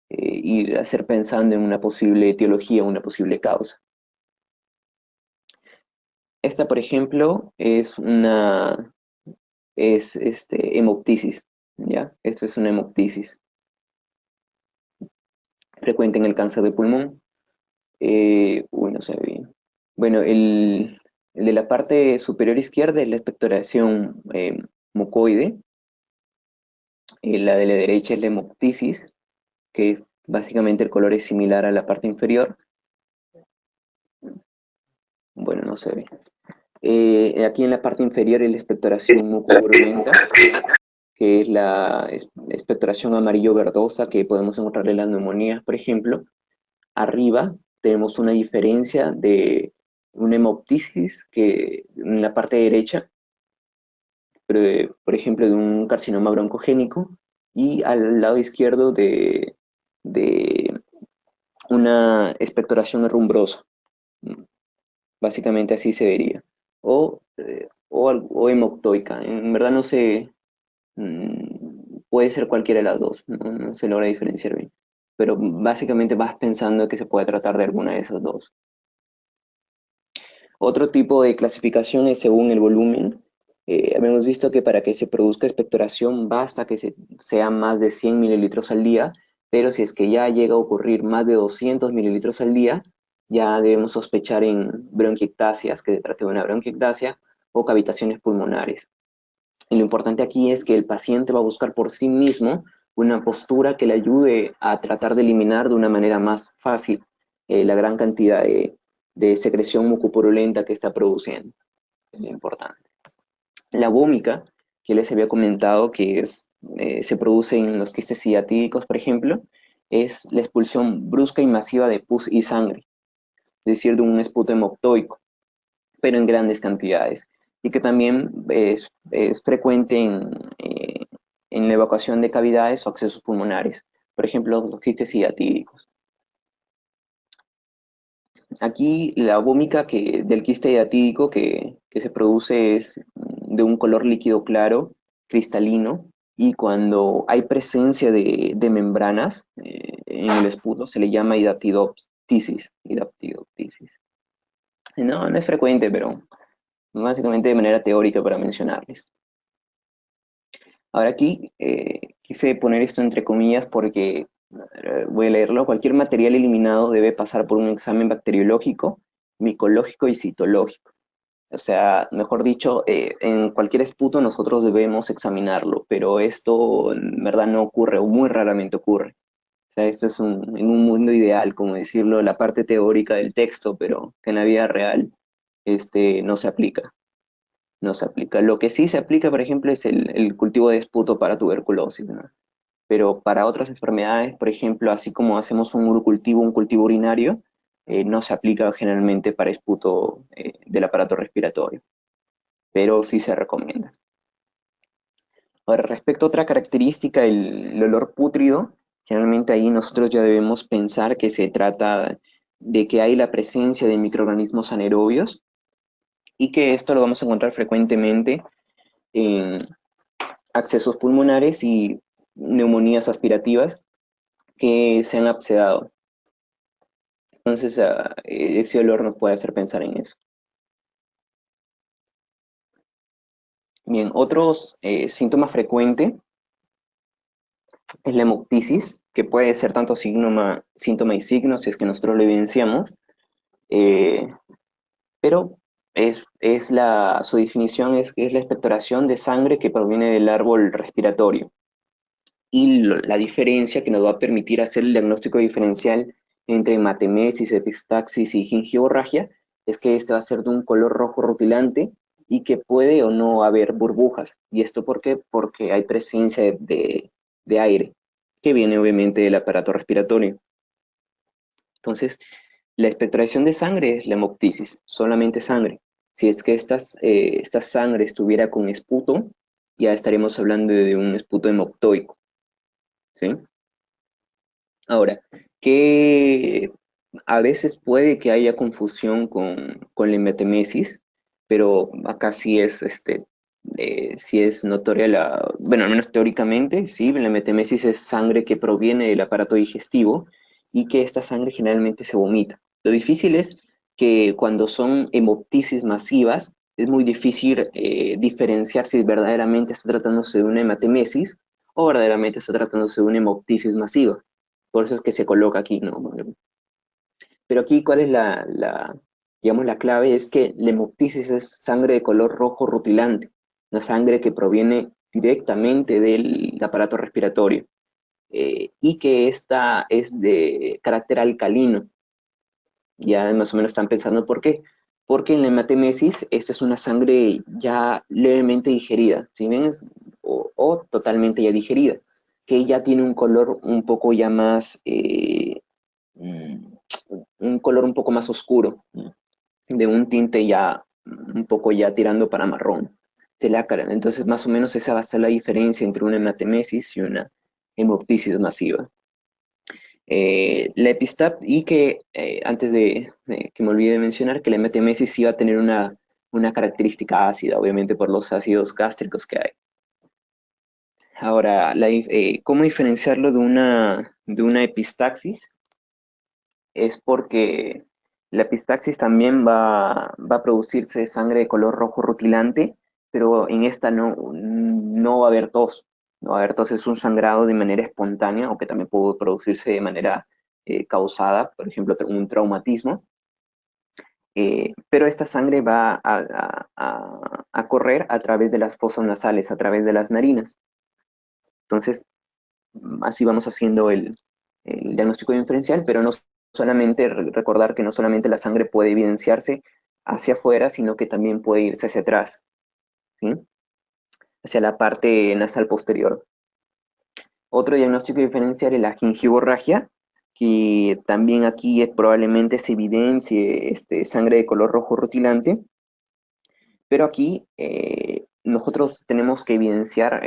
ir a hacer pensando en una posible etiología, una posible causa. Esta, por ejemplo, es hemoptisis, ¿ya? Esto es una hemoptisis frecuente en el cáncer de pulmón. No se ve bien. Bueno, el de la parte superior izquierda es la expectoración mucoide, la de la derecha es la hemoptisis, que es, básicamente el color es similar a la parte inferior. Bueno, no se ve. Aquí en la parte inferior es la expectoración mucopurulenta, que es la expectoración amarillo-verdosa que podemos encontrar en las neumonías, por ejemplo. Arriba tenemos una diferencia de una hemoptisis que en la parte derecha, por ejemplo, de un carcinoma broncogénico, y al lado izquierdo de una expectoración herrumbrosa. Básicamente así se vería. O hemoptoica. En verdad no sé, puede ser cualquiera de las dos, no se logra diferenciar bien. Pero básicamente vas pensando que se puede tratar de alguna de esas dos. Otro tipo de clasificación es según el volumen. Habíamos visto que para que se produzca expectoración basta que sea más de 100 mililitros al día, pero si es que ya llega a ocurrir más de 200 mililitros al día, ya debemos sospechar en bronquiectasias, que se trate de una bronquiectasia, o cavitaciones pulmonares. Y lo importante aquí es que el paciente va a buscar por sí mismo una postura que le ayude a tratar de eliminar de una manera más fácil la gran cantidad de secreción mucopurulenta que está produciendo. Es lo importante. La vómica, que les había comentado que se produce en los quistes ciatídicos, por ejemplo, es la expulsión brusca y masiva de pus y sangre, es decir, de un esputo hemoptoico, pero en grandes cantidades, y que también es frecuente en la evacuación de cavidades o accesos pulmonares, por ejemplo, los quistes ciatídicos. Aquí la vómica del quiste hiatídico que se produce es de un color líquido claro, cristalino, y cuando hay presencia de membranas en el esputo se le llama hidatidioptisis. No, no es frecuente, pero básicamente de manera teórica para mencionarles. Ahora aquí quise poner esto entre comillas porque, voy a leerlo, cualquier material eliminado debe pasar por un examen bacteriológico, micológico y citológico. O sea, mejor dicho, en cualquier esputo nosotros debemos examinarlo, pero esto en verdad no ocurre o muy raramente ocurre. O sea, esto es en un mundo ideal, como decirlo, la parte teórica del texto, pero que en la vida real no se aplica. No se aplica. Lo que sí se aplica, por ejemplo, es el cultivo de esputo para tuberculosis, ¿no? Pero para otras enfermedades, por ejemplo, así como hacemos un urocultivo, un cultivo urinario, no se aplica generalmente para esputo del aparato respiratorio, pero sí se recomienda. Ahora, respecto a otra característica, el olor pútrido, generalmente ahí nosotros ya debemos pensar que se trata de que hay la presencia de microorganismos anaerobios y que esto lo vamos a encontrar frecuentemente en accesos pulmonares y neumonías aspirativas que se han abscedado. Entonces, ese olor nos puede hacer pensar en eso. Bien, otros síntomas frecuentes es la hemoptisis, que puede ser tanto síntoma y signo si es que nosotros lo evidenciamos, eh, pero su definición es que es la expectoración de sangre que proviene del árbol respiratorio. Y la diferencia que nos va a permitir hacer el diagnóstico diferencial entre hematemesis, epistaxis y gingivorragia es que este va a ser de un color rojo rutilante y que puede o no haber burbujas. ¿Y esto por qué? Porque hay presencia de aire, que viene obviamente del aparato respiratorio. Entonces, la expectoración de sangre es la hemoptisis, solamente sangre. Si es que esta sangre estuviera con esputo, ya estaremos hablando de un esputo hemoptoico, ¿sí? Ahora, que a veces puede que haya confusión con la hematemesis, pero acá sí es notoria bueno, al menos teóricamente, sí, la hematemesis es sangre que proviene del aparato digestivo y que esta sangre generalmente se vomita. Lo difícil es que cuando son hemoptisis masivas, es muy difícil diferenciar si verdaderamente está tratándose de una hematemesis o verdaderamente está tratándose de una hemoptisis masiva. Por eso es que se coloca aquí, ¿no? Pero aquí, ¿cuál es digamos, la clave? Es que la hemoptisis es sangre de color rojo rutilante, una sangre que proviene directamente del aparato respiratorio, y que esta es de carácter alcalino. Ya más o menos están pensando por qué. Porque en la hematemesis, esta es una sangre ya levemente digerida, ¿sí ven? O totalmente ya digerida, que ya tiene un color un poco ya más, mm, un color un poco más oscuro, ¿no? De un tinte ya un poco ya tirando para marrón de la cara. Entonces, más o menos esa va a ser la diferencia entre una hematemesis y una hemoptisis masiva. La epistap y que antes de que me olvide de mencionar que la hematemesis iba a tener una característica ácida, obviamente por los ácidos gástricos que hay. Ahora, ¿cómo diferenciarlo de una epistaxis? Es porque la epistaxis también va a producirse sangre de color rojo rutilante, pero en esta no va a haber tos. No va a haber tos, es un sangrado de manera espontánea o que también puede producirse de manera causada, por ejemplo, un traumatismo. Pero esta sangre va a correr a través de las fosas nasales, a través de las narinas. Entonces, así vamos haciendo el diagnóstico diferencial, pero no solamente recordar que no solamente la sangre puede evidenciarse hacia afuera, sino que también puede irse hacia atrás, ¿sí? Hacia la parte nasal posterior. Otro diagnóstico diferencial es la gingivorragia, que también aquí probablemente se evidencie sangre de color rojo rutilante, pero aquí nosotros tenemos que evidenciar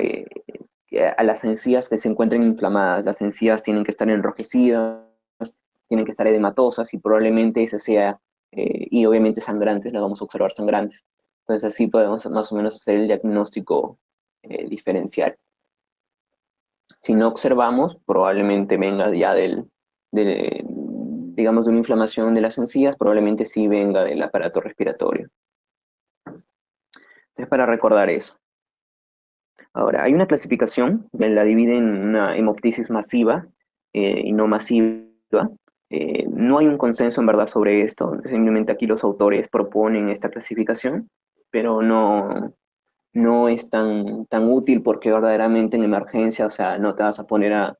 a las encías que se encuentren inflamadas. Las encías tienen que estar enrojecidas, tienen que estar edematosas y probablemente ese sea, y obviamente sangrantes, las vamos a observar sangrantes. Entonces así podemos más o menos hacer el diagnóstico diferencial. Si no observamos, probablemente venga ya digamos, de una inflamación de las encías, probablemente sí venga del aparato respiratorio. Es para recordar eso. Ahora, hay una clasificación, que la divide en una hemoptisis masiva y no masiva. No hay un consenso en verdad sobre esto, simplemente aquí los autores proponen esta clasificación, pero no es tan útil porque verdaderamente en emergencia, o sea, no te vas a poner a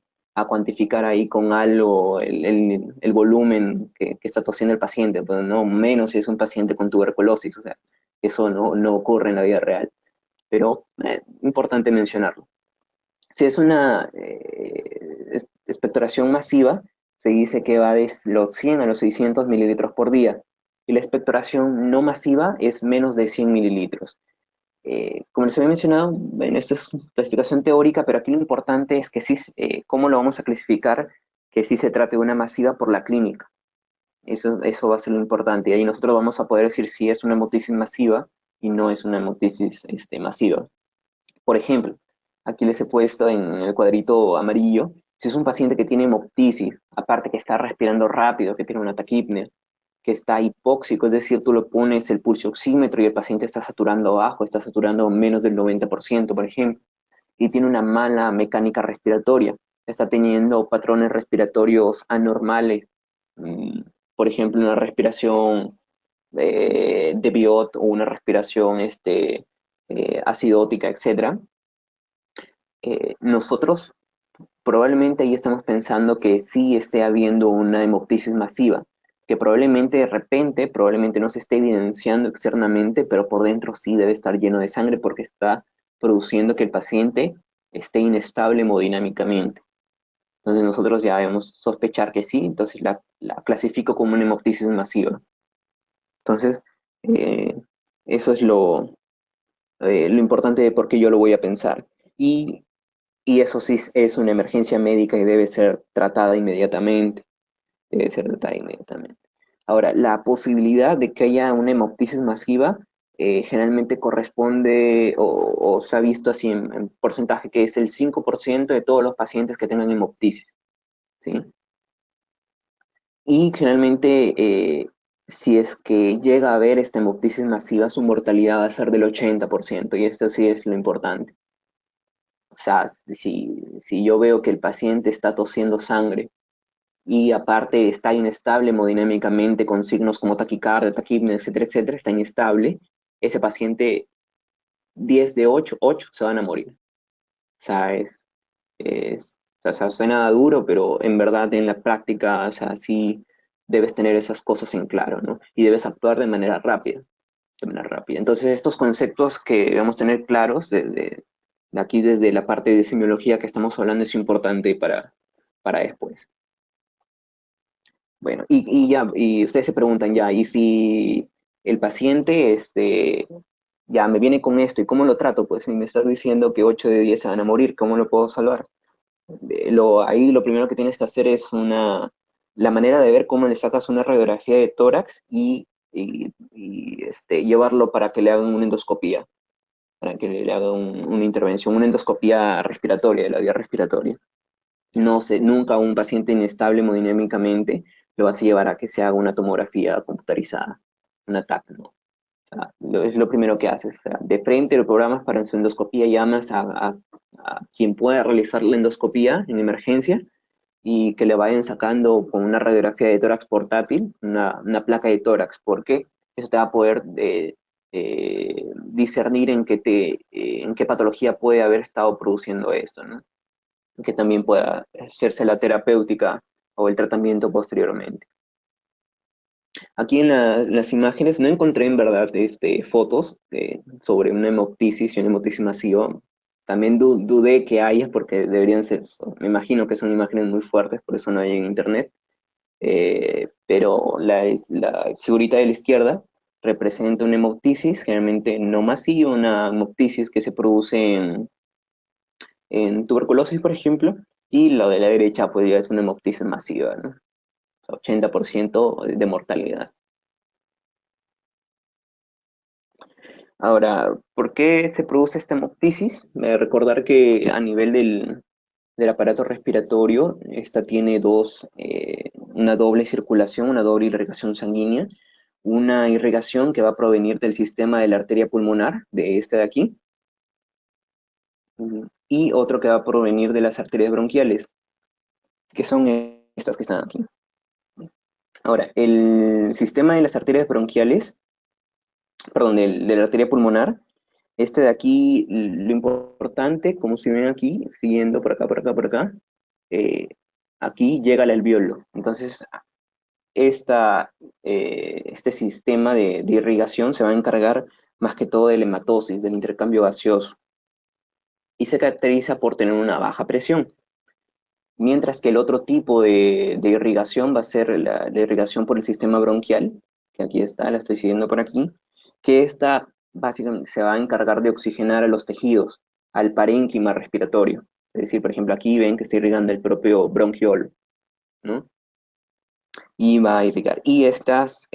cuantificar ahí con algo el volumen que está tosiendo el paciente, pues no menos si es un paciente con tuberculosis, o sea, eso no ocurre en la vida real, pero importante mencionarlo. Si es una expectoración masiva, se dice que va de los 100 a los 600 mililitros por día, y la expectoración no masiva es menos de 100 mililitros. Como les había mencionado, bueno, esto es clasificación teórica, pero aquí lo importante es que sí, cómo lo vamos a clasificar, que sí se trate de una masiva por la clínica. Eso va a ser lo importante. Y ahí nosotros vamos a poder decir si es una hemoptisis masiva y no es una hemoptisis masiva. Por ejemplo, aquí les he puesto en el cuadrito amarillo, si es un paciente que tiene hemoptisis, aparte que está respirando rápido, que tiene una taquipnea, que está hipóxico, es decir, tú lo pones el pulso oxímetro y el paciente está saturando bajo, está saturando menos del 90%, por ejemplo, y tiene una mala mecánica respiratoria, está teniendo patrones respiratorios anormales, mm, por ejemplo, una respiración de Biot o una respiración acidótica, etcétera. Nosotros probablemente ahí estamos pensando que sí esté habiendo una hemoptisis masiva, que probablemente de repente, probablemente no se esté evidenciando externamente, pero por dentro sí debe estar lleno de sangre porque está produciendo que el paciente esté inestable hemodinámicamente. Entonces nosotros ya debemos sospechar que sí, entonces la clasifico como una hemoptisis masiva. Entonces, eh, eso es lo importante de por qué yo lo voy a pensar. Y y eso sí es una emergencia médica y debe ser tratada inmediatamente. Debe ser tratada inmediatamente. Ahora, la posibilidad de que haya una hemoptisis masiva generalmente corresponde o se ha visto así en porcentaje que es el 5% de todos los pacientes que tengan hemoptisis, ¿sí? Y generalmente, si es que llega a haber esta hemoptisis masiva, su mortalidad va a ser del 80%, y esto sí es lo importante. O sea, si yo veo que el paciente está tosiendo sangre y aparte está inestable hemodinámicamente con signos como taquicardia, taquipnea, etcétera, etcétera, está inestable, ese paciente 10 de 8 se van a morir. O sea, o sea, suena duro, pero en verdad en la práctica, o sea, sí debes tener esas cosas en claro, ¿no? Y debes actuar de manera rápida, de manera rápida. Entonces, estos conceptos que debemos tener claros de aquí desde la parte de semiología que estamos hablando es importante para después. Bueno, y ya, y ustedes se preguntan ya, ¿y si el paciente ya me viene con esto y cómo lo trato? Pues si me estás diciendo que 8 de 10 se van a morir, ¿cómo lo puedo salvar? Ahí lo primero que tienes que hacer es la manera de ver cómo le sacas una radiografía de tórax y llevarlo para que le hagan una endoscopía, para que le hagan una intervención, una endoscopía respiratoria, de la vía respiratoria. No sé, nunca un paciente inestable hemodinámicamente lo vas a llevar a que se haga una tomografía computarizada, una TAC, ¿no? O sea, es lo primero que haces. O sea, de frente lo programas para su endoscopía, llamas a quien pueda realizar la endoscopía en emergencia y que le vayan sacando con una radiografía de tórax portátil, una placa de tórax, porque eso te va a poder discernir en qué patología puede haber estado produciendo esto, ¿no? Que también pueda hacerse la terapéutica o el tratamiento posteriormente. Aquí en las imágenes no encontré en verdad fotos sobre una hemoptisis y una hemoptisis masiva. También dudé que haya porque deberían ser, me imagino que son imágenes muy fuertes, por eso no hay en internet. Pero la figurita de la izquierda representa una hemoptisis, generalmente no masiva, una hemoptisis que se produce en tuberculosis, por ejemplo, y lo de la derecha pues ya es una hemoptisis masiva, ¿no? 80% de mortalidad. Ahora, ¿por qué se produce esta hemoptisis? Recordar que a nivel del aparato respiratorio, esta tiene una doble circulación, una doble irrigación sanguínea, una irrigación que va a provenir del sistema de la arteria pulmonar, de este de aquí, y otro que va a provenir de las arterias bronquiales, que son estas que están aquí. Ahora, el sistema de las arterias bronquiales, perdón, de la arteria pulmonar, este de aquí, lo importante, como se ven aquí, siguiendo por acá, por acá, por acá, eh, aquí llega el alveolo. Entonces, este sistema de irrigación se va a encargar más que todo de la hematosis, del intercambio gaseoso, y se caracteriza por tener una baja presión. Mientras que el otro tipo de irrigación va a ser la irrigación por el sistema bronquial, que aquí está, la estoy siguiendo por aquí, que esta básicamente se va a encargar de oxigenar a los tejidos, al parénquima respiratorio. Es decir, por ejemplo, aquí ven que está irrigando el propio bronquiolo, ¿no? y va a irrigar. Y estas,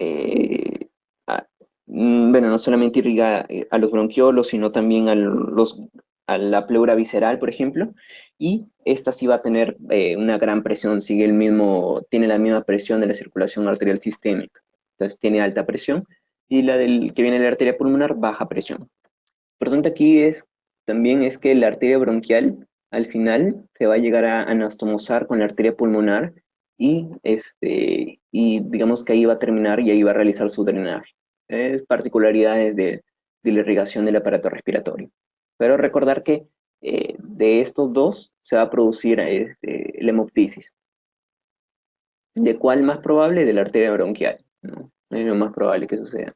bueno, no solamente irriga a los bronquiolos, sino también a la pleura visceral, por ejemplo, y esta sí va a tener una gran presión, tiene la misma presión de la circulación arterial sistémica. Entonces tiene alta presión, y la del que viene de la arteria pulmonar, baja presión. Lo importante aquí también es que la arteria bronquial al final se va a llegar a anastomosar con la arteria pulmonar y digamos que ahí va a terminar y ahí va a realizar su drenaje. Es particularidades de la irrigación del aparato respiratorio. Pero recordar que de estos dos se va a producir la hemoptisis. ¿De cuál más probable? De la arteria bronquial, ¿no? Es lo más probable que suceda.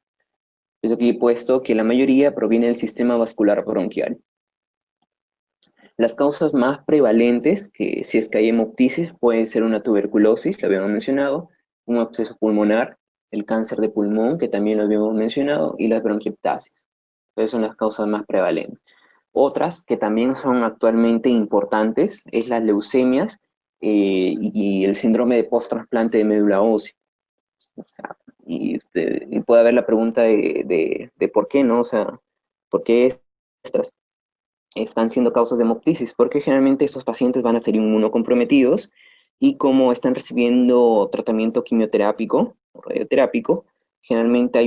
Es aquí he puesto que la mayoría proviene del sistema vascular bronquial. Las causas más prevalentes, que si es que hay hemoptisis, pueden ser una tuberculosis, lo habíamos mencionado, un absceso pulmonar, el cáncer de pulmón, que también lo habíamos mencionado, y las bronquiectasis. Esas son las causas más prevalentes. Otras que también son actualmente importantes es las leucemias y el síndrome de post-trasplante de médula ósea. O sea, y puede haber la pregunta de por qué, ¿no? O sea, ¿por qué estas están siendo causas de hemoptisis? Porque generalmente estos pacientes van a ser inmunocomprometidos y como están recibiendo tratamiento quimioterápico o radioterápico, generalmente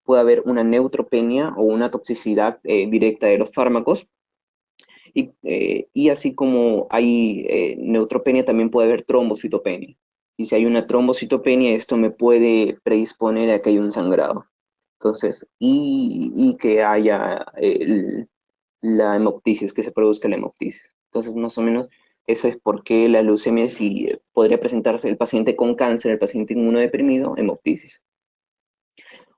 puede haber una neutropenia o una toxicidad directa de los fármacos y así como hay neutropenia, también puede haber trombocitopenia. Y si hay una trombocitopenia, esto me puede predisponer a que haya un sangrado. Entonces, y que haya la hemoptisis, que se produzca la hemoptisis. Entonces, más o menos, eso es por qué la leucemia, si podría presentarse el paciente con cáncer, el paciente inmunodeprimido, hemoptisis.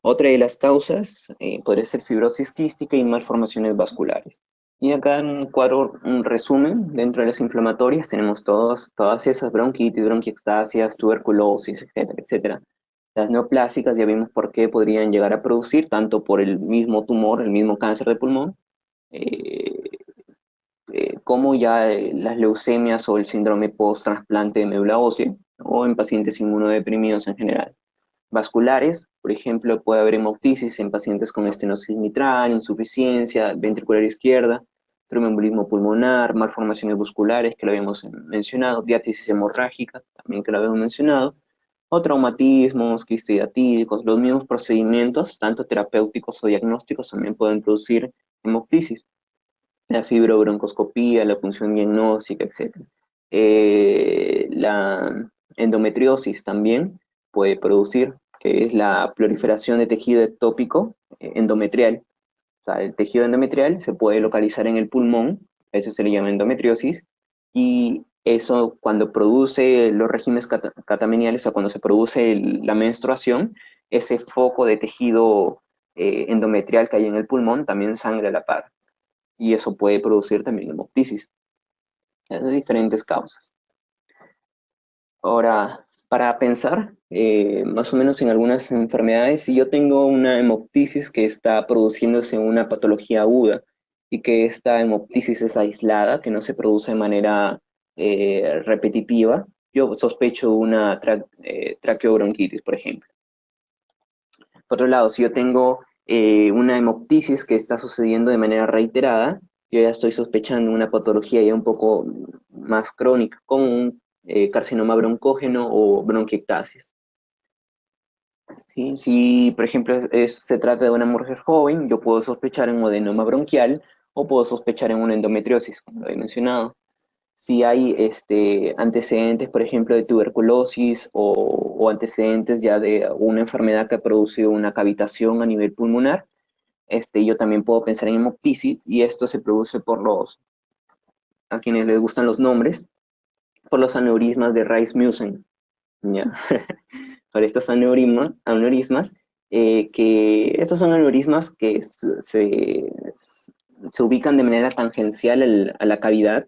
Otra de las causas podría ser fibrosis quística y malformaciones vasculares. Y acá en un cuadro, un resumen, dentro de las inflamatorias tenemos todas esas bronquitis, bronquiectasias, tuberculosis, etcétera, etcétera. Las neoplásicas ya vimos por qué podrían llegar a producir, tanto por el mismo tumor, el mismo cáncer de pulmón, eh, como ya las leucemias o el síndrome post-trasplante de médula ósea, o en pacientes inmunodeprimidos en general. Vasculares, por ejemplo, puede haber hemoptisis en pacientes con estenosis mitral, insuficiencia ventricular izquierda, tromboembolismo pulmonar, malformaciones musculares, que lo habíamos mencionado, diátesis hemorrágica, también que lo habíamos mencionado, o traumatismos, quistoidatídicos, los mismos procedimientos, tanto terapéuticos o diagnósticos, también pueden producir hemoptisis. La fibrobroncoscopía, la punción diagnóstica, etc. La endometriosis también puede producir, que es la proliferación de tejido ectópico endometrial. O sea, el tejido endometrial se puede localizar en el pulmón, eso se le llama endometriosis, y eso cuando produce los regímenes catameniales o cuando se produce la menstruación, ese foco de tejido endometrial que hay en el pulmón también sangra a la par y eso puede producir también hemoptisis. De diferentes causas. Ahora, para pensar más o menos en algunas enfermedades, si yo tengo una hemoptisis que está produciéndose en una patología aguda y que esta hemoptisis es aislada, que no se produce de manera repetitiva, yo sospecho una traqueobronquitis, por ejemplo. Por otro lado, si yo tengo una hemoptisis que está sucediendo de manera reiterada, yo ya estoy sospechando una patología ya un poco más crónica, como un carcinoma broncógeno o bronquiectasis. ¿Sí? Si, por ejemplo, se trata de una mujer joven, yo puedo sospechar en un adenoma bronquial o puedo sospechar en una endometriosis, como lo he mencionado. Si hay antecedentes, por ejemplo, de tuberculosis o antecedentes ya de una enfermedad que ha producido una cavitación a nivel pulmonar, yo también puedo pensar en hemoptisis y esto se produce a quienes les gustan los nombres, por los aneurismas de Reis-Mussen, ¿ya? Por estos aneurismas que estos son aneurismas que se ubican de manera tangencial a la cavidad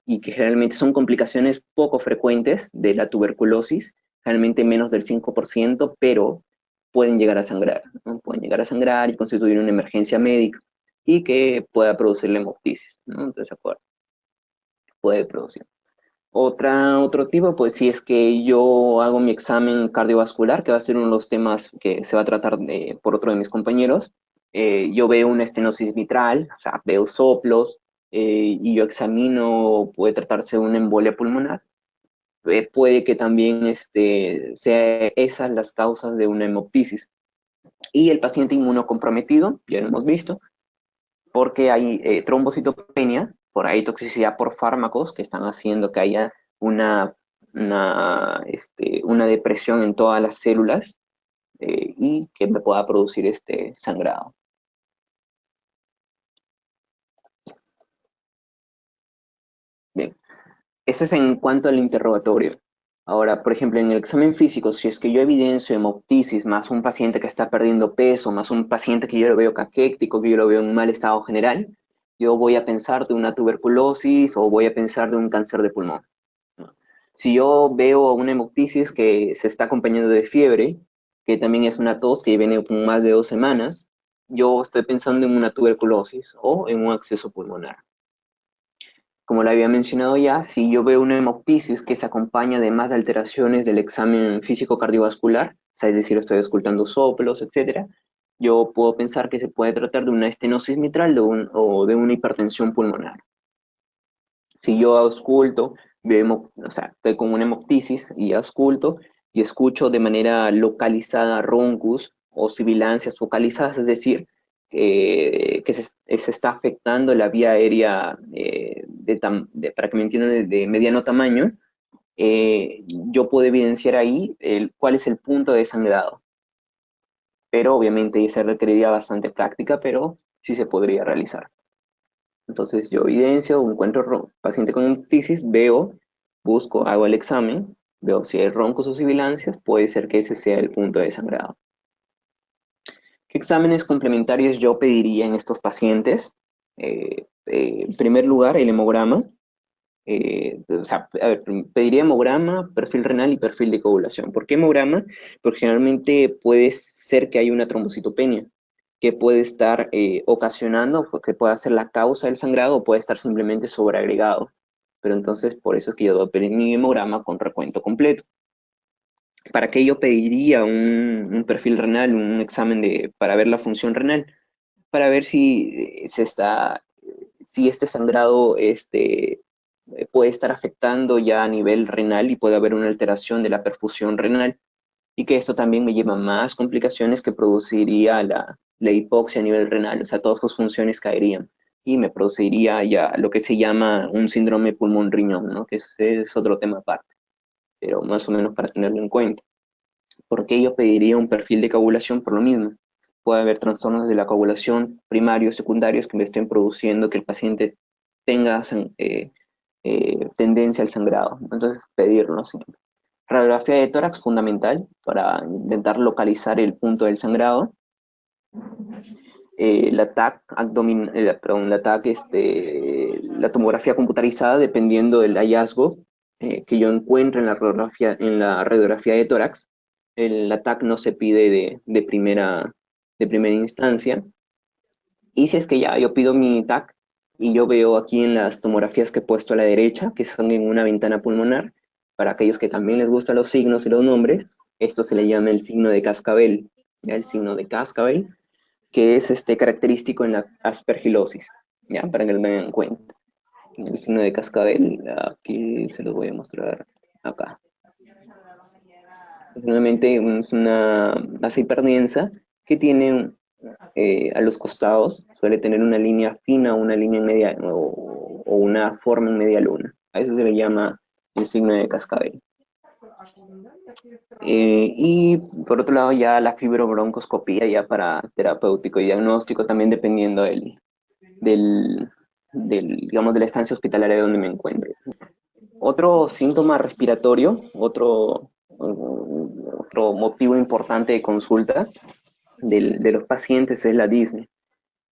y que generalmente son complicaciones poco frecuentes de la tuberculosis, generalmente menos del 5%, pero pueden llegar a sangrar, ¿no? Pueden llegar a sangrar y constituir una emergencia médica y que pueda producir la hemoptisis, ¿no? Entonces, puede producir. Otro tipo, pues si es que yo hago mi examen cardiovascular, que va a ser uno de los temas que se va a tratar por otro de mis compañeros, yo veo una estenosis mitral, o sea, veo soplos, y yo examino, puede tratarse de una embolia pulmonar. Puede que también sea esas las causas de una hemoptisis. Y el paciente inmunocomprometido, ya lo hemos visto, porque hay trombocitopenia, por ahí toxicidad por fármacos que están haciendo que haya una, una depresión en todas las células, y que me pueda producir este sangrado. Bien, eso es en cuanto al interrogatorio. Ahora, por ejemplo, en el examen físico, si es que yo evidencio hemoptisis, más un paciente que está perdiendo peso, más un paciente que yo lo veo caquético, que yo lo veo en mal estado general, yo voy a pensar de una tuberculosis o voy a pensar de un cáncer de pulmón, ¿no? Si yo veo una hemoptisis que se está acompañando de fiebre, que también es una tos que viene con más de 2 semanas, yo estoy pensando en una tuberculosis o en un acceso pulmonar. Como lo había mencionado ya, si yo veo una hemoptisis que se acompaña de más alteraciones del examen físico cardiovascular, o sea, es decir, estoy escultando soplos, etcétera, yo puedo pensar que se puede tratar de una estenosis mitral o de una hipertensión pulmonar. Si yo ausculto, o sea, estoy con una hemoptisis y ausculto y escucho de manera localizada roncus o sibilancias focalizadas, es decir, se está afectando la vía aérea, para que me entiendan, de mediano tamaño, yo puedo evidenciar ahí cuál es el punto de sangrado. Pero obviamente se requeriría bastante práctica, pero sí se podría realizar. Entonces yo evidencio, encuentro paciente con hepatitis, veo, busco, hago el examen, veo si hay roncos o sibilancias, puede ser que ese sea el punto de sangrado. ¿Qué exámenes complementarios yo pediría en estos pacientes? En primer lugar, el hemograma. O sea, a ver, pediría hemograma, perfil renal y perfil de coagulación. ¿Por qué hemograma? Porque generalmente puede ser que haya una trombocitopenia que puede estar ocasionando, que pueda ser la causa del sangrado o puede estar simplemente sobreagregado. Pero entonces, por eso es que yo doy pedir mi hemograma con recuento completo. ¿Para qué yo pediría un perfil renal, un examen para ver la función renal? Para ver si este sangrado puede estar afectando ya a nivel renal y puede haber una alteración de la perfusión renal, y que esto también me lleva a más complicaciones que produciría la hipoxia a nivel renal, o sea, todas sus funciones caerían y me produciría ya lo que se llama un síndrome pulmón-riñón, ¿no? Que es otro tema aparte, pero más o menos para tenerlo en cuenta. ¿Por qué yo pediría un perfil de coagulación? Por lo mismo. Puede haber trastornos de la coagulación primarios, secundarios que me estén produciendo que el paciente tenga tendencia al sangrado. Entonces, pedirlo siempre. Radiografía de tórax fundamental para intentar localizar el punto del sangrado. La TAC, perdón, la TAC, la tomografía computarizada, dependiendo del hallazgo que yo encuentre en la radiografía de tórax. La TAC no se pide de primera instancia. Y si es que ya yo pido mi TAC y yo veo aquí en las tomografías que he puesto a la derecha, que son en una ventana pulmonar, para aquellos que también les gustan los signos y los nombres, esto se le llama el signo de cascabel, ¿ya? El signo de cascabel, que es característico en la aspergilosis, ¿ya? Para que lo tengan en cuenta. El signo de cascabel, aquí se los voy a mostrar acá. Realmente es una masa hiperdensa que tiene a los costados, suele tener una línea fina, una línea media o una forma en media luna. A eso se le llama el signo de cascabel. Y por otro lado ya la fibrobroncoscopía ya para terapéutico y diagnóstico, también dependiendo del, digamos, de la estancia hospitalaria donde me encuentre. Otro síntoma respiratorio, otro motivo importante de consulta de los pacientes es la disnea.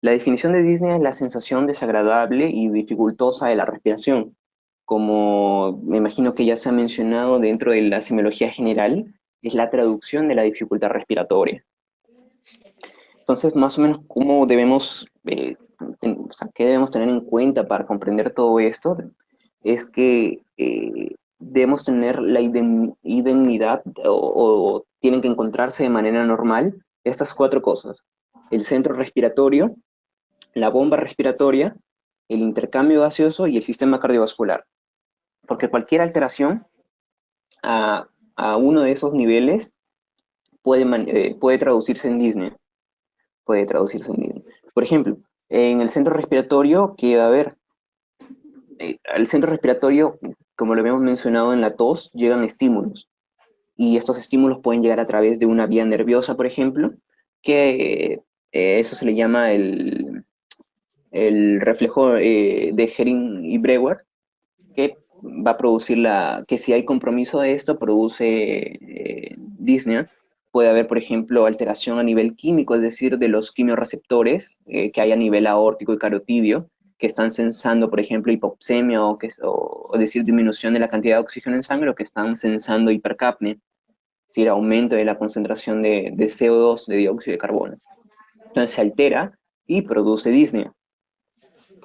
La definición de disnea es la sensación desagradable y dificultosa de la respiración. Como me imagino que ya se ha mencionado dentro de la semiología general, es la traducción de la dificultad respiratoria. Entonces, más o menos, ¿cómo debemos, o sea, qué debemos tener en cuenta para comprender todo esto? Es que debemos tener la indemnidad o tienen que encontrarse de manera normal estas cuatro cosas: el centro respiratorio, la bomba respiratoria, el intercambio gaseoso y el sistema cardiovascular. Porque cualquier alteración a uno de esos niveles puede traducirse en disnea. Puede traducirse en disnea. Por ejemplo, en el centro respiratorio, que va a haber, al centro respiratorio, como lo habíamos mencionado en la tos, llegan estímulos. Y estos estímulos pueden llegar a través de una vía nerviosa, por ejemplo, que eso se le llama el reflejo de Hering y Breuer, que va a producir que si hay compromiso de esto, produce disnea. Puede haber, por ejemplo, alteración a nivel químico, es decir, de los quimiorreceptores que hay a nivel aórtico y carotidio, que están sensando, por ejemplo, hipoxemia o decir, disminución de la cantidad de oxígeno en sangre, o que están sensando hipercapnia, es decir, aumento de la concentración de CO2, de dióxido de carbono. Entonces se altera y produce disnea.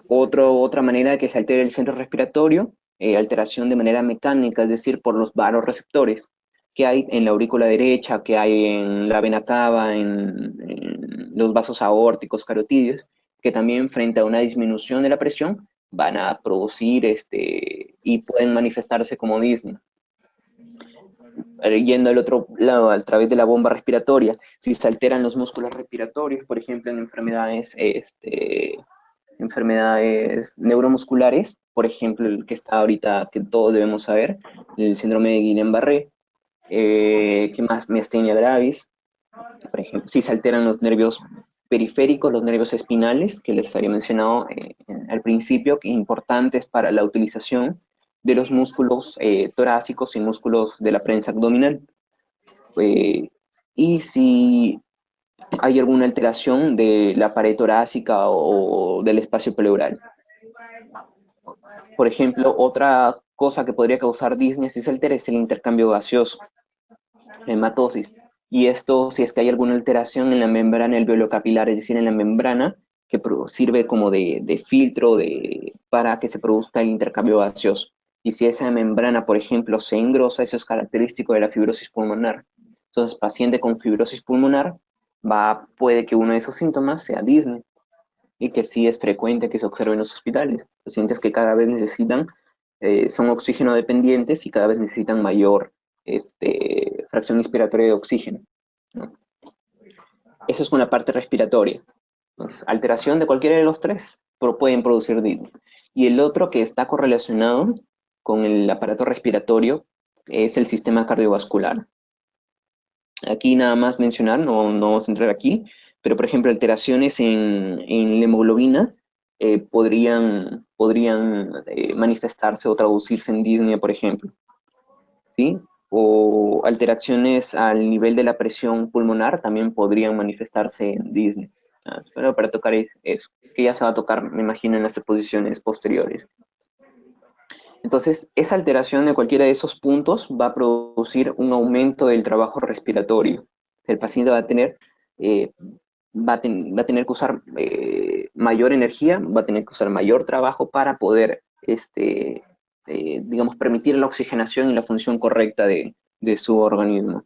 Otra manera de que se altere el centro respiratorio, alteración de manera mecánica, es decir, por los varoreceptores que hay en la aurícula derecha, que hay en la vena cava, en los vasos aórticos, carotidios, que también frente a una disminución de la presión van a producir y pueden manifestarse como disnea. Yendo al otro lado, a través de la bomba respiratoria, si se alteran los músculos respiratorios, por ejemplo, en enfermedades neuromusculares, por ejemplo, el que está ahorita, que todos debemos saber, el síndrome de Guillain-Barré, ¿qué más? Miastenia gravis, por ejemplo, si se alteran los nervios periféricos, los nervios espinales, que les había mencionado al principio, que importantes para la utilización de los músculos torácicos y músculos de la prensa abdominal. Y si hay alguna alteración de la pared torácica o del espacio pleural. Por ejemplo, otra cosa que podría causar disnea si se altera es el intercambio gaseoso, la hematosis. Y esto, si es que hay alguna alteración en la membrana alveolo-capilar, es decir, en la membrana, que sirve como de filtro para que se produzca el intercambio gaseoso. Y si esa membrana, por ejemplo, se engrosa, eso es característico de la fibrosis pulmonar. Entonces, paciente con fibrosis pulmonar puede que uno de esos síntomas sea disnea, y que sí es frecuente que se observe en los hospitales. Pacientes que cada vez son oxígeno dependientes y cada vez necesitan mayor fracción inspiratoria de oxígeno, ¿no? Eso es con la parte respiratoria. Entonces, alteración de cualquiera de los tres pueden producir disnea. Y el otro que está correlacionado con el aparato respiratorio es el sistema cardiovascular. Aquí nada más mencionar, no vamos a entrar aquí, pero por ejemplo alteraciones en la hemoglobina podrían manifestarse o traducirse en disnea, por ejemplo, ¿sí? O alteraciones al nivel de la presión pulmonar también podrían manifestarse en disnea. Pero para tocar eso, que ya se va a tocar, me imagino, en las exposiciones posteriores. Entonces, esa alteración de cualquiera de esos puntos va a producir un aumento del trabajo respiratorio. El paciente eh, va a tener que usar mayor energía, va a tener que usar mayor trabajo para poder, digamos, permitir la oxigenación y la función correcta de su organismo.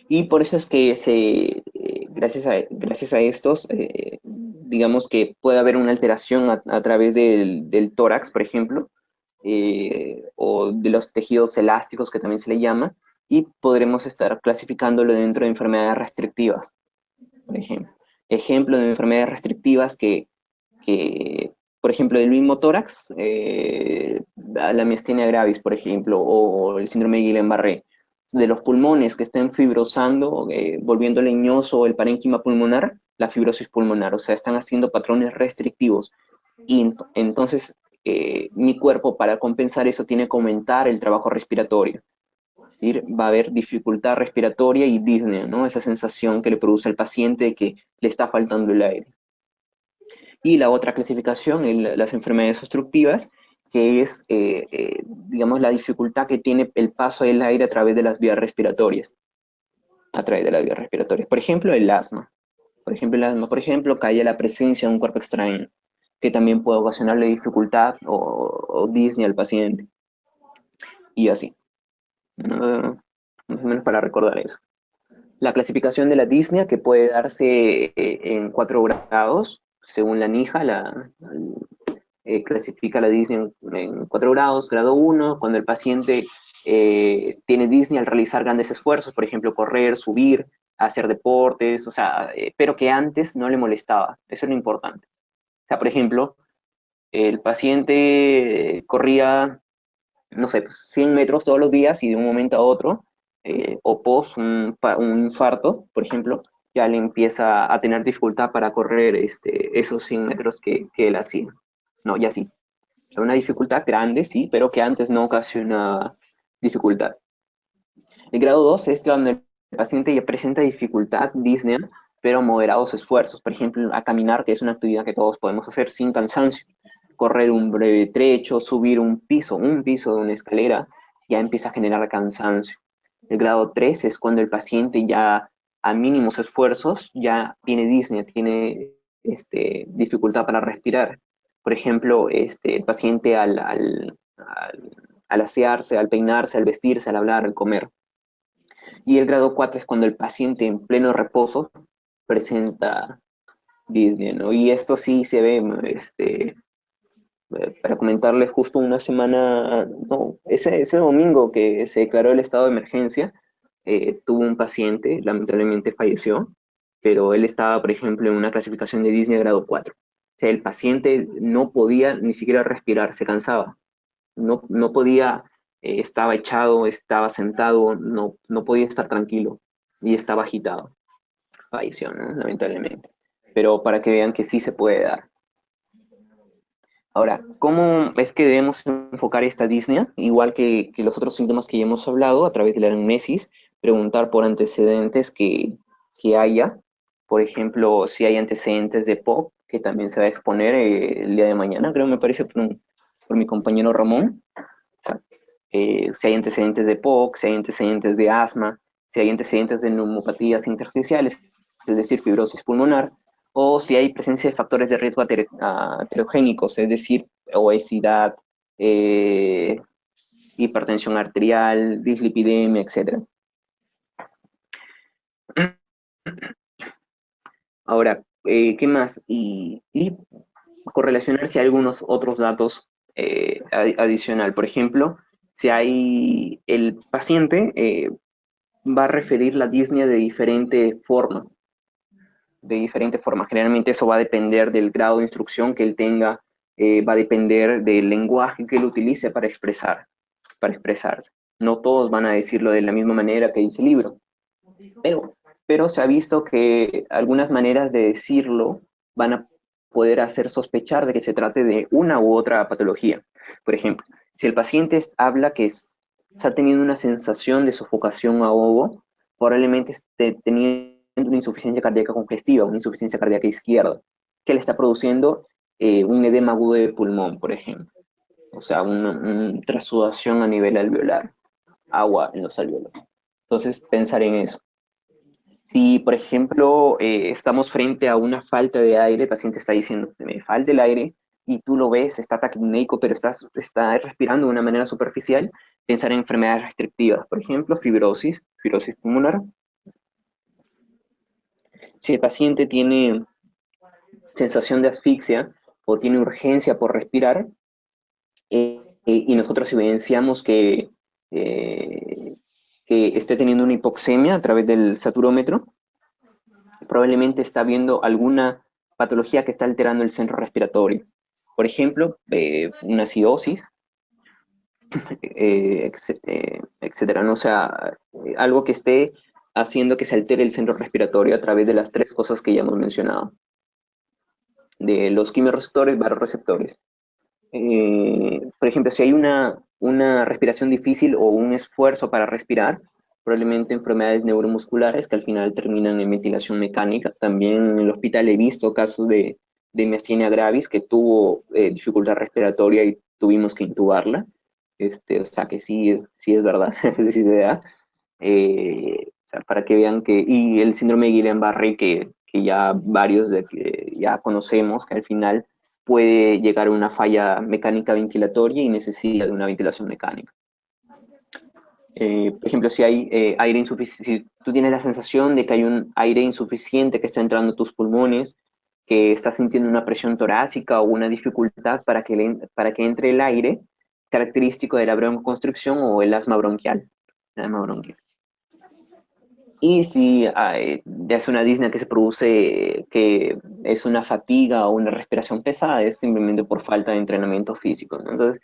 Y por eso es que gracias a estos, digamos que puede haber una alteración a través del tórax, por ejemplo, o de los tejidos elásticos, que también se le llama, y podremos estar clasificándolo dentro de enfermedades restrictivas, por ejemplo. Ejemplo de enfermedades restrictivas por ejemplo, del mismo tórax, la miastenia gravis, por ejemplo, o el síndrome de Guillain-Barré. De los pulmones que estén fibrosando, volviendo leñoso el parénquima pulmonar, la fibrosis pulmonar, o sea, están haciendo patrones restrictivos. Y entonces mi cuerpo, para compensar eso, tiene que aumentar el trabajo respiratorio. Es decir, va a haber dificultad respiratoria y disnea, ¿no? Esa sensación que le produce al paciente de que le está faltando el aire. Y la otra clasificación, las enfermedades obstructivas, que es, digamos, la dificultad que tiene el paso del aire a través de las vías respiratorias. A través de las vías respiratorias. Por ejemplo, el asma. Por ejemplo, que haya la presencia de un cuerpo extraño. que también puede ocasionarle dificultad o disnea al paciente, y así. Más o menos para recordar eso. La clasificación de la disnea, que puede darse en 4 grados, según la NIJA, clasifica la disnea en 4 grados. Grado uno, cuando el paciente tiene disnea al realizar grandes esfuerzos, por ejemplo, correr, subir, hacer deportes, o sea, pero que antes no le molestaba. Eso es lo importante. O sea, por ejemplo, el paciente corría, no sé, pues, 100 metros todos los días y de un momento a otro, o pos un infarto, por ejemplo, ya le empieza a tener dificultad para correr esos 100 metros que él hacía. No, ya sí. Una dificultad grande, sí, pero que antes no ocasiona dificultad. El grado 2 es cuando el paciente ya presenta dificultad, disnea, pero moderados esfuerzos. Por ejemplo, a caminar, que es una actividad que todos podemos hacer sin cansancio. Correr un breve trecho, subir un piso de una escalera, ya empieza a generar cansancio. El grado 3 es cuando el paciente ya a mínimos esfuerzos ya tiene disnea, tiene dificultad para respirar. Por ejemplo, el paciente al asearse, al peinarse, al vestirse, al hablar, al comer. Y el grado 4 es cuando el paciente en pleno reposo presenta disnea, ¿no? Y esto sí se ve, para comentarles, justo una semana, no, ese domingo que se declaró el estado de emergencia, tuvo un paciente, lamentablemente falleció, pero él estaba, por ejemplo, en una clasificación de Disney grado 4. O sea, el paciente no podía ni siquiera respirar, se cansaba, no podía, estaba echado, estaba sentado, no podía estar tranquilo y estaba agitado. Falleció, ¿no? Lamentablemente. Pero para que vean que sí se puede dar. Ahora, ¿cómo es que debemos enfocar esta disnea? Igual que los otros síntomas que ya hemos hablado, a través de la anamnesis, preguntar por antecedentes que haya. Por ejemplo, si hay antecedentes de POC, que también se va a exponer el día de mañana, creo, me parece, por mi compañero Ramón. Si hay antecedentes de POC, si hay antecedentes de asma, si hay antecedentes de neumopatías intersticiales, es decir, fibrosis pulmonar, o si hay presencia de factores de riesgo aterogénicos, es decir, obesidad, eh, hipertensión arterial, dislipidemia, etc. Ahora, ¿qué más? Y correlacionar si hay algunos otros datos adicional. Por ejemplo, si hay el paciente va a referir la disnea de diferente forma. Generalmente eso va a depender del grado de instrucción que él tenga, va a depender del lenguaje que él utilice para expresarse. No todos van a decirlo de la misma manera que dice el libro, pero, pero se ha visto que algunas maneras de decirlo van a poder hacer sospechar de que se trate de una u otra patología. Por ejemplo, si el paciente habla que está teniendo una sensación de sofocación o ahogo, probablemente esté teniendo una insuficiencia cardíaca congestiva, una insuficiencia cardíaca izquierda, que le está produciendo un edema agudo de pulmón, por ejemplo. O sea, una trasudación a nivel alveolar, agua en los alveolos. Entonces, pensar en eso. Si, por ejemplo, estamos frente a una falta de aire, el paciente está diciendo, me falta el aire, y tú lo ves, está taquipneico, pero está respirando de una manera superficial, pensar en enfermedades restrictivas, por ejemplo, fibrosis pulmonar. Si el paciente tiene sensación de asfixia o tiene urgencia por respirar, y nosotros evidenciamos que esté teniendo una hipoxemia a través del saturómetro, probablemente está viendo alguna patología que está alterando el centro respiratorio. Por ejemplo, una acidosis, etcétera. ¿No? O sea, algo que esté haciendo que se altere el centro respiratorio a través de las tres cosas que ya hemos mencionado, de los quimiorreceptores, barorreceptores. Por ejemplo, si hay una respiración difícil o un esfuerzo para respirar, probablemente enfermedades neuromusculares que al final terminan en ventilación mecánica. También en el hospital he visto casos de miastenia gravis que tuvo dificultad respiratoria y tuvimos que intubarla. O sea que sí, sí es verdad, sí se da. O sea, para que vean que, y el síndrome de Guillain-Barré que ya varios de que ya conocemos, que al final puede llegar a una falla mecánica ventilatoria y necesita de una ventilación mecánica. Por ejemplo, si hay aire insuficiente, si tú tienes la sensación de que hay un aire insuficiente que está entrando a tus pulmones, que estás sintiendo una presión torácica o una dificultad para que entre el aire, característico de la broncoconstricción o el asma bronquial. El asma bronquial. Y si ya es una disnea que se produce, que es una fatiga o una respiración pesada, es simplemente por falta de entrenamiento físico, ¿no? Entonces,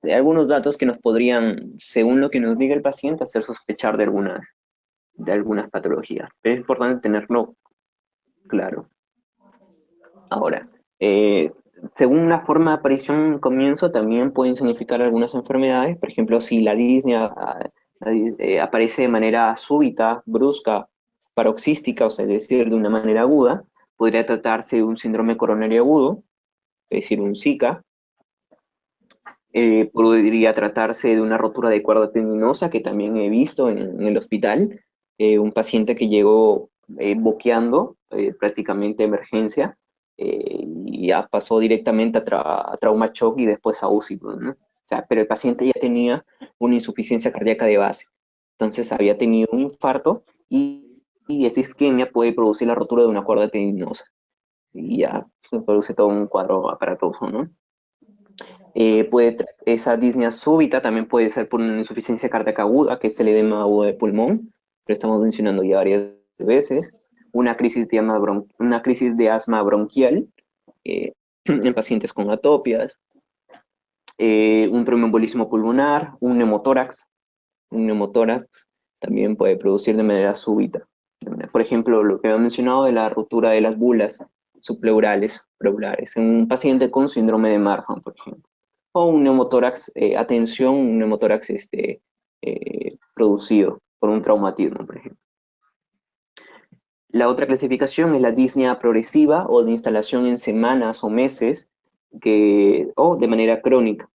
hay algunos datos que nos podrían, según lo que nos diga el paciente, hacer sospechar de algunas patologías. Pero es importante tenerlo claro. Ahora, según la forma de aparición en comienzo, también pueden significar algunas enfermedades. Por ejemplo, si la disnea aparece de manera súbita, brusca, paroxística, o sea, es decir, de una manera aguda, podría tratarse de un síndrome coronario agudo, es decir, un SICA. Podría tratarse de una rotura de cuerda tendinosa, que también he visto en el hospital. Un paciente que llegó boqueando, prácticamente emergencia, y ya pasó directamente a trauma shock y después a UCI, ¿no? O sea, pero el paciente ya tenía una insuficiencia cardíaca de base. Entonces había tenido un infarto y esa isquemia puede producir la rotura de una cuerda tendinosa. Y ya se produce todo un cuadro aparatoso, ¿no? Esa disnea súbita también puede ser por una insuficiencia cardíaca aguda, que es el edema agudo de pulmón, lo estamos mencionando ya varias veces, una crisis de asma bronquial en pacientes con atopias, un tromboembolismo pulmonar, un neumotórax también puede producir de manera súbita. Por ejemplo, lo que he mencionado de la ruptura de las bulas subpleurales, pleurares, en un paciente con síndrome de Marfan, por ejemplo, o un neumotórax, un neumotórax producido por un traumatismo, por ejemplo. La otra clasificación es la disnea progresiva o de instalación en semanas o meses o de manera crónica.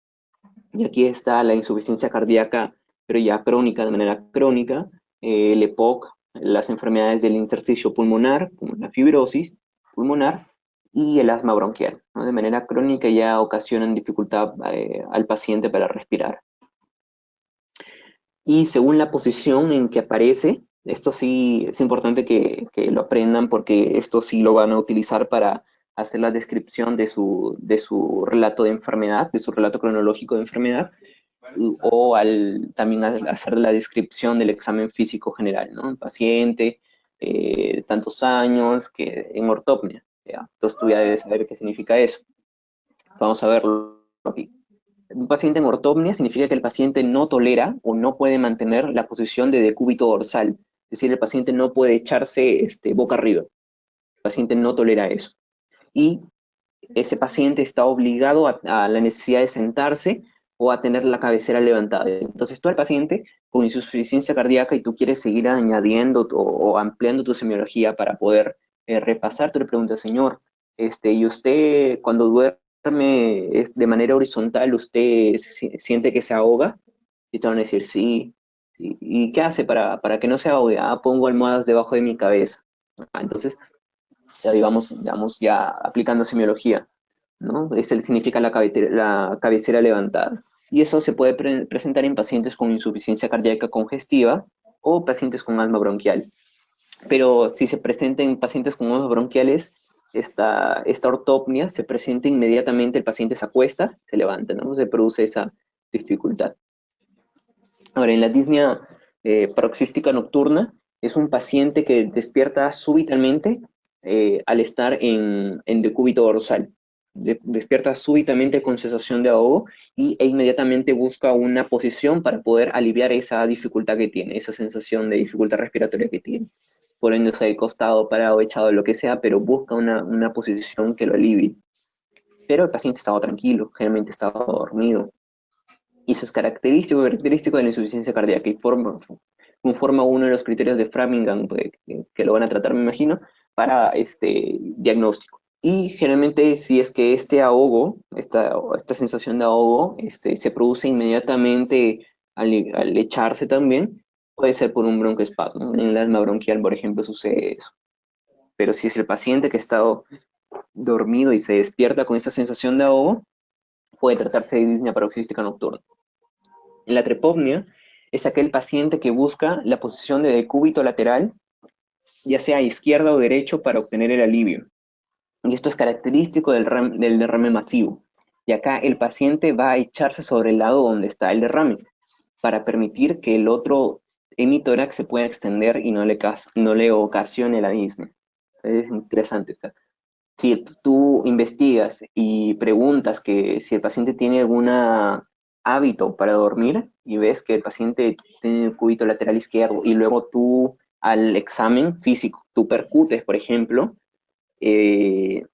Y aquí está la insuficiencia cardíaca, pero ya crónica, de manera crónica, el EPOC, las enfermedades del intersticio pulmonar, como la fibrosis pulmonar, y el asma bronquial, ¿no? De manera crónica ya ocasionan dificultad al paciente para respirar. Y según la posición en que aparece, esto sí es importante que lo aprendan porque esto sí lo van a utilizar para hacer la descripción de su relato de enfermedad, de su relato cronológico de enfermedad, o también al hacer la descripción del examen físico general, ¿no? Un paciente, tantos años, que en ortopnia, ¿ya? Entonces tú ya debes saber qué significa eso. Vamos a verlo aquí. Un paciente en ortopnia significa que el paciente no tolera o no puede mantener la posición de decúbito dorsal. Es decir, el paciente no puede echarse boca arriba. El paciente no tolera eso. Y ese paciente está obligado a la necesidad de sentarse o a tener la cabecera levantada. Entonces tú al paciente con insuficiencia cardíaca y tú quieres seguir añadiendo o ampliando tu semiología para poder repasar, tú le preguntas, señor, ¿y usted cuando duerme de manera horizontal, usted siente que se ahoga? Y te van a decir, sí. ¿Y qué hace para que no se ahogue? Ah, pongo almohadas debajo de mi cabeza. Entonces, ya digamos, ya aplicando semiología, ¿no? Eso significa la cabecera levantada. Y eso se puede presentar en pacientes con insuficiencia cardíaca congestiva o pacientes con asma bronquial. Pero si se presenta en pacientes con asma bronquiales, esta ortopnia se presenta inmediatamente, el paciente se acuesta, se levanta, ¿no? Se produce esa dificultad. Ahora, en la disnea paroxística nocturna, es un paciente que despierta súbitamente al estar en decúbito dorsal. Despierta súbitamente con sensación de ahogo e inmediatamente busca una posición para poder aliviar esa dificultad que tiene, esa sensación de dificultad respiratoria que tiene. Por ende, de costado, parado, echado, lo que sea, pero busca una posición que lo alivie. Pero el paciente estaba tranquilo, generalmente estaba dormido. Y eso es característico de la insuficiencia cardíaca y conforma uno de los criterios de Framingham, pues, que lo van a tratar, me imagino, para este diagnóstico. Y generalmente si es que este ahogo, esta sensación de ahogo, se produce inmediatamente al echarse también, puede ser por un broncoespasmo. En el asma bronquial, por ejemplo, sucede eso. Pero si es el paciente que ha estado dormido y se despierta con esa sensación de ahogo, puede tratarse de disnea paroxística nocturna. La trepopnia es aquel paciente que busca la posición de decúbito lateral, ya sea a izquierda o derecho, para obtener el alivio. Y esto es característico del derrame masivo. Y acá el paciente va a echarse sobre el lado donde está el derrame para permitir que el otro hemitórax se pueda extender y no le ocasione la disnea. Es interesante. O sea, si tú investigas y preguntas que si el paciente tiene algún hábito para dormir y ves que el paciente tiene el cúbito lateral izquierdo y luego tú al examen físico, tú percutes, por ejemplo, eh,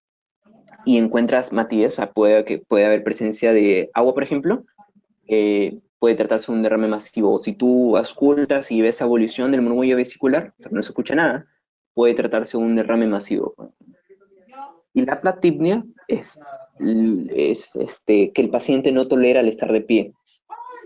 y encuentras matices, o sea, puede haber presencia de agua, por ejemplo, puede tratarse de un derrame masivo. Si tú auscultas y ves abolición del murmullo vesicular, pero no se escucha nada, puede tratarse de un derrame masivo. Y la platipnia es que el paciente no tolera el estar de pie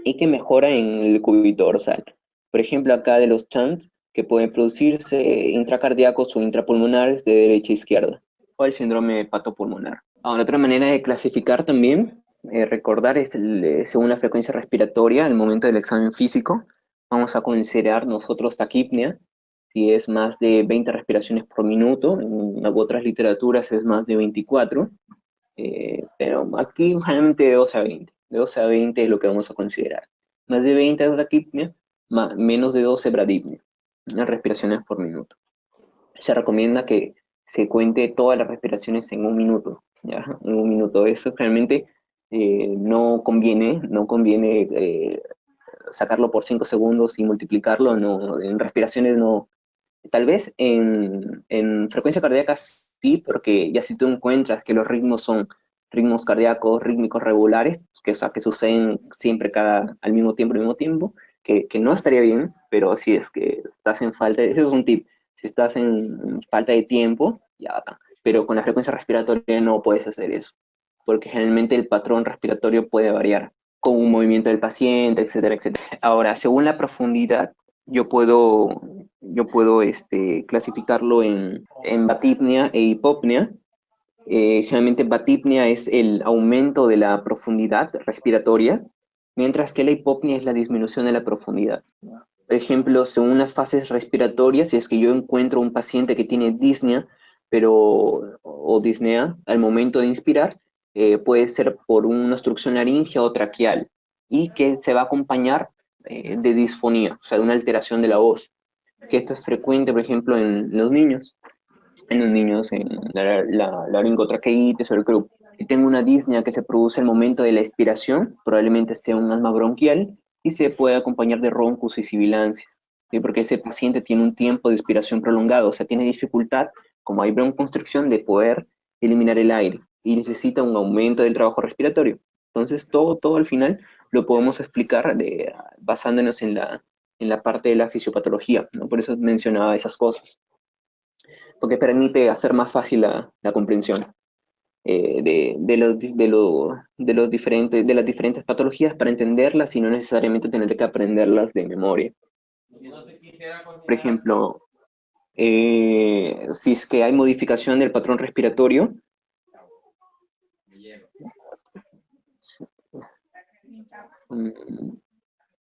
y que mejora en el cúbito dorsal. Por ejemplo, acá de los chants que pueden producirse intracardíacos o intrapulmonares de derecha a izquierda, o el síndrome hepatopulmonar. Ahora, otra manera de clasificar también, recordar, es según la frecuencia respiratoria al momento del examen físico. Vamos a considerar nosotros taquipnia, si es más de 20 respiraciones por minuto, en otras literaturas es más de 24, pero aquí generalmente de 12 a 20. De 12 a 20 es lo que vamos a considerar. Más de 20 es taquipnia, menos de 12 bradipnia, las respiraciones por minuto. Se recomienda que se cuente todas las respiraciones en un minuto, ¿ya? En un minuto. Eso realmente no conviene sacarlo por 5 segundos y multiplicarlo, no, en respiraciones no. Tal vez en frecuencia cardíaca sí, porque ya si tú encuentras que los ritmos son ritmos cardíacos rítmicos regulares, que, o sea, que suceden siempre al mismo tiempo, que no estaría bien, pero si es que estás en falta, ese es un tip, si estás en falta de tiempo, ya está. Pero con la frecuencia respiratoria no puedes hacer eso, porque generalmente el patrón respiratorio puede variar con un movimiento del paciente, etcétera, etcétera. Ahora, según la profundidad, yo puedo, yo puedo clasificarlo en batipnia e hipopnia. Generalmente batipnia es el aumento de la profundidad respiratoria, mientras que la hipopnia es la disminución de la profundidad. Por ejemplo, según las fases respiratorias, si es que yo encuentro un paciente que tiene disnea, o disnea al momento de inspirar, puede ser por una obstrucción laringea o traqueal, y que se va a acompañar de disfonía, o sea, de una alteración de la voz, que esto es frecuente, por ejemplo, en los niños, en la laringotraqueitis o el croup. Si tengo una disnea que se produce al momento de la expiración, probablemente sea un asma bronquial y se puede acompañar de roncos y sibilancias, ¿sí? Porque ese paciente tiene un tiempo de expiración prolongado, o sea, tiene dificultad, como hay bronconstricción, de poder eliminar el aire y necesita un aumento del trabajo respiratorio. Entonces, todo al final lo podemos explicar basándonos en la parte de la fisiopatología, ¿no? Por eso mencionaba esas cosas, porque permite hacer más fácil la comprensión de las diferentes patologías para entenderlas y no necesariamente tener que aprenderlas de memoria. Por ejemplo, si es que hay modificación del patrón respiratorio,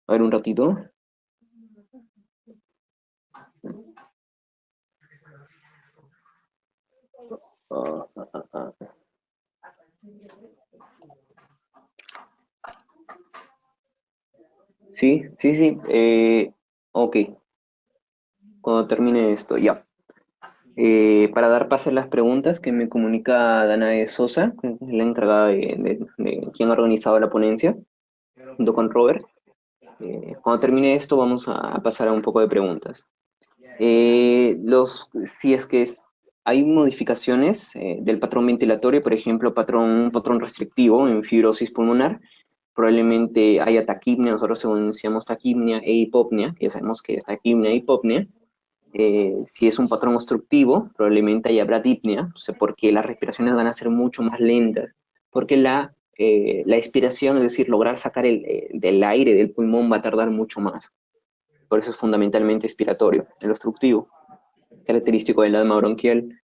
a ver un ratito. Ah, ah, ah, ah. Sí, sí, sí. Ok, cuando termine esto, ya. Para dar paso a las preguntas que me comunica Danae Sosa, que es la encargada de quien ha organizado la ponencia, junto con Robert. Cuando termine esto, vamos a pasar a un poco de preguntas. Si es que hay modificaciones del patrón ventilatorio, por ejemplo, un patrón restrictivo en fibrosis pulmonar, probablemente haya taquipnia. Nosotros enunciamos taquipnia e hipopnia, que ya sabemos que es taquipnia e hipopnia. Si es un patrón obstructivo, probablemente haya bradipnia, o sea, porque las respiraciones van a ser mucho más lentas, porque la expiración, es decir, lograr sacar del aire del pulmón, va a tardar mucho más. Por eso es fundamentalmente expiratorio, el obstructivo, característico del asma bronquial.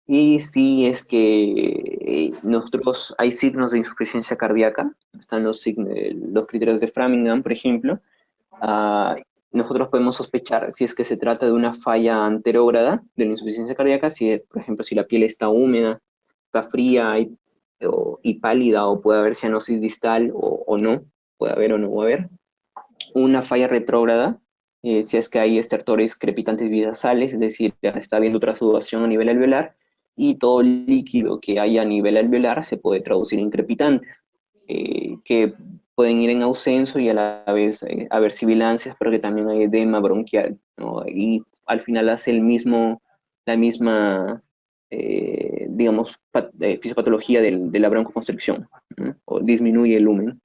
Y si es que nosotros hay signos de insuficiencia cardíaca, están los criterios de Framingham, por ejemplo, ah, nosotros podemos sospechar si es que se trata de una falla anterógrada de la insuficiencia cardíaca, si, por ejemplo, si la piel está húmeda, está fría y pálida, o puede haber cianosis distal o no, puede haber o no puede haber. Una falla retrógrada, si es que hay estertores crepitantes bidasales, es decir, ya está habiendo otra sudoración a nivel alveolar, y todo líquido que haya a nivel alveolar se puede traducir en crepitantes, que pueden ir en ausenso y a la vez haber sibilancias, pero que también hay edema bronquial, ¿no? Y al final hace la misma, digamos, fisiopatología de la broncoconstricción, ¿no? O disminuye el lumen.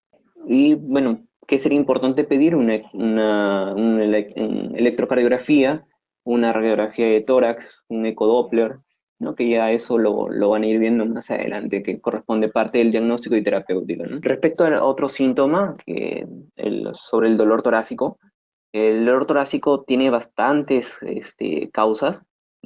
Y bueno, ¿qué sería importante pedir? Una electrocardiografía, una radiografía de tórax, un ecodoppler, ¿no? Que ya eso lo van a ir viendo más adelante, que corresponde parte del diagnóstico y terapéutico, ¿no? Respecto a otro síntoma, sobre el dolor torácico, el dolor torácico tiene bastantes causas,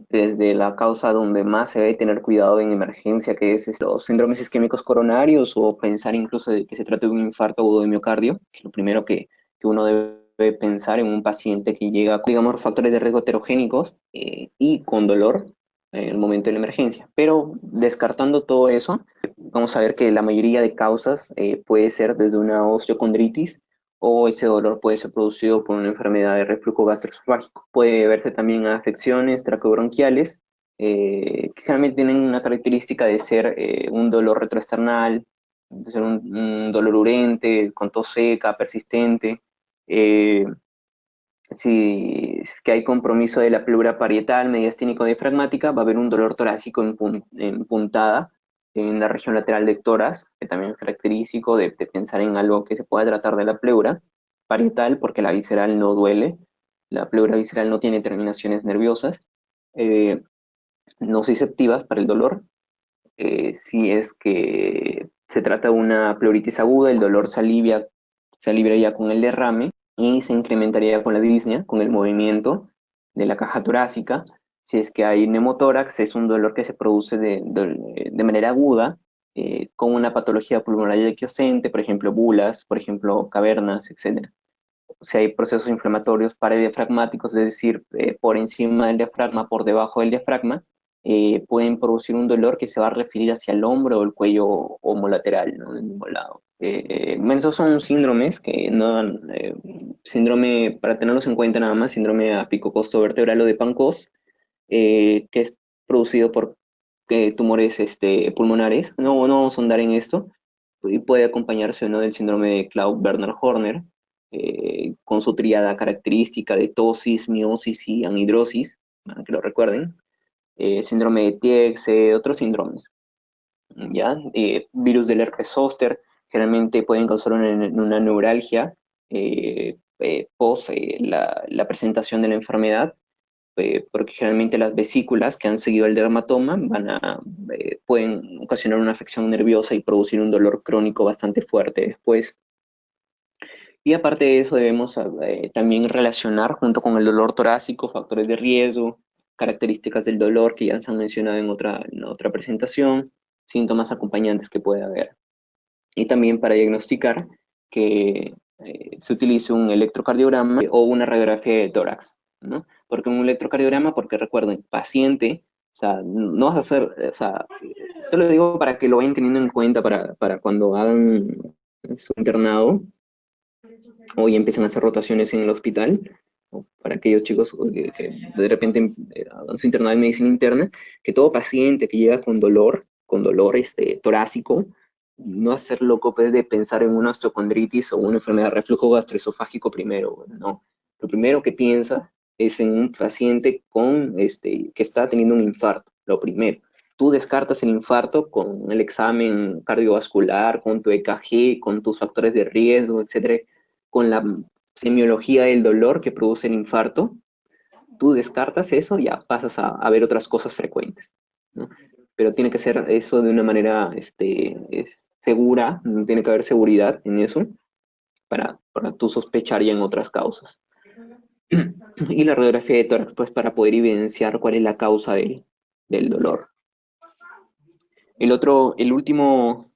desde la causa donde más se debe tener cuidado en emergencia, que es los síndromes isquémicos coronarios, o pensar incluso de que se trate de un infarto agudo de miocardio, que es lo primero que uno debe pensar en un paciente que llega, digamos, factores de riesgo heterogénicos y con dolor en el momento de la emergencia. Pero descartando todo eso, vamos a ver que la mayoría de causas puede ser desde una osteocondritis, o ese dolor puede ser producido por una enfermedad de reflujo gastroesofágico. Puede verse también a afecciones traqueobronquiales, que generalmente tienen una característica de ser un dolor retroesternal, de ser un dolor urente, con tos seca, persistente. Eh, si es que hay compromiso de la pleura parietal mediastínico-diafragmática, va a haber un dolor torácico en puntada en la región lateral de tórax, que también es característico de pensar en algo que se pueda tratar de la pleura parietal, porque la visceral no duele, la pleura visceral no tiene terminaciones nerviosas, eh, nociceptivas para el dolor. Si es que se trata de una pleuritis aguda, el dolor se alivia ya con el derrame y se incrementaría con la disnea, con el movimiento de la caja torácica. Si es que hay neumotórax, es un dolor que se produce de manera aguda, con una patología pulmonar adyacente, por ejemplo, bulas, por ejemplo, cavernas, etc. Si hay procesos inflamatorios paradiafragmáticos, es decir, por encima del diafragma, por debajo del diafragma, pueden producir un dolor que se va a referir hacia el hombro o el cuello homolateral, ¿no? Del mismo lado. Bueno, esos son síndromes que no dan, síndrome, para tenerlos en cuenta nada más, síndrome apicocosto vertebral o de Pancos, que es producido por tumores pulmonares. No, no vamos a andar en esto. Y puede acompañarse, ¿no?, del síndrome de Claude-Bernard-Horner, con su tríada característica de tosis, miosis y anhidrosis, para que lo recuerden. Síndrome de Tietze, otros síndromes. ¿Ya? Virus del herpes zóster generalmente pueden causar una neuralgia post la presentación de la enfermedad, porque generalmente las vesículas que han seguido el dermatoma pueden ocasionar una afección nerviosa y producir un dolor crónico bastante fuerte después. Y aparte de eso, debemos también relacionar junto con el dolor torácico factores de riesgo, características del dolor que ya se han mencionado en otra presentación, síntomas acompañantes que puede haber. Y también para diagnosticar que se utilice un electrocardiograma o una radiografía de tórax, ¿no? Porque un electrocardiograma, porque recuerden, paciente, o sea, no vas a hacer, o sea, esto lo digo para que lo vayan teniendo en cuenta para cuando hagan su internado o ya empiezan a hacer rotaciones en el hospital, o para aquellos chicos que de repente hagan su internado en medicina interna, que todo paciente que llega con dolor torácico, no hacerlo pues de pensar en una osteocondritis o una enfermedad de reflujo gastroesofágico primero, no. Lo primero que piensas es en un paciente que está teniendo un infarto, lo primero. Tú descartas el infarto con el examen cardiovascular, con tu EKG, con tus factores de riesgo, etcétera, con la semiología del dolor que produce el infarto. Tú descartas eso, ya pasas a ver otras cosas frecuentes, ¿no? Pero tiene que ser eso de una manera segura, tiene que haber seguridad en eso para tú sospechar ya en otras causas. Y la radiografía de tórax, pues para poder evidenciar cuál es la causa del dolor. El último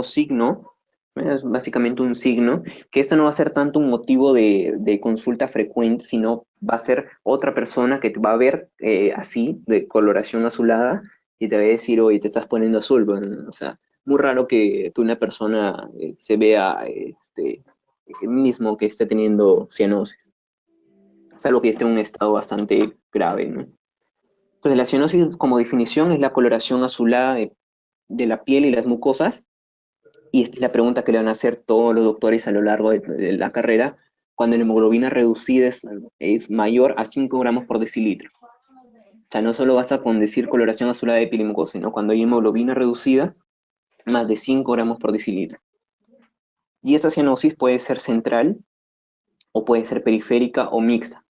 signo, es básicamente un signo, que esto no va a ser tanto un motivo de consulta frecuente, sino va a ser otra persona que te va a ver así, de coloración azulada, y te va a decir, oye, te estás poniendo azul. Bueno, o sea, muy raro que una persona se vea mismo que esté teniendo cianosis, salvo que esté en un estado bastante grave, ¿no? Entonces, la cianosis como definición es la coloración azulada de la piel y las mucosas, y esta es la pregunta que le van a hacer todos los doctores a lo largo de la carrera, cuando la hemoglobina reducida es mayor a 5 gramos por decilitro. O sea, no solo basta con decir coloración azulada de piel y mucosa, sino cuando hay hemoglobina reducida, más de 5 gramos por decilitro. Y esta cianosis puede ser central, o puede ser periférica o mixta.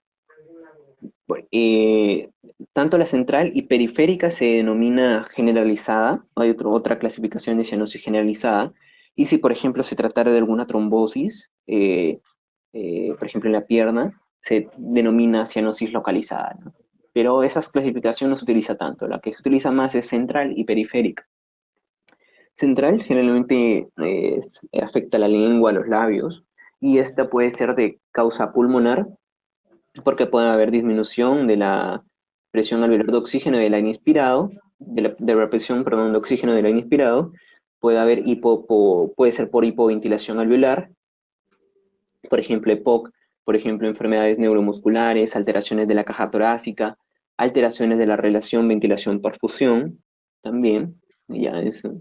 Eh, Tanto la central y periférica se denomina generalizada, hay otra clasificación de cianosis generalizada, y si por ejemplo se tratara de alguna trombosis, por ejemplo en la pierna, se denomina cianosis localizada, ¿no? Pero esa clasificación no se utiliza tanto, la que se utiliza más es central y periférica. Central generalmente afecta a la lengua, a los labios, y esta puede ser de causa pulmonar, porque puede haber disminución de la presión alveolar de oxígeno del aire inspirado, de la presión, perdón, de oxígeno del aire inspirado, puede haber puede ser por hipoventilación alveolar, por ejemplo EPOC, por ejemplo enfermedades neuromusculares, alteraciones de la caja torácica, alteraciones de la relación ventilación-perfusión, también,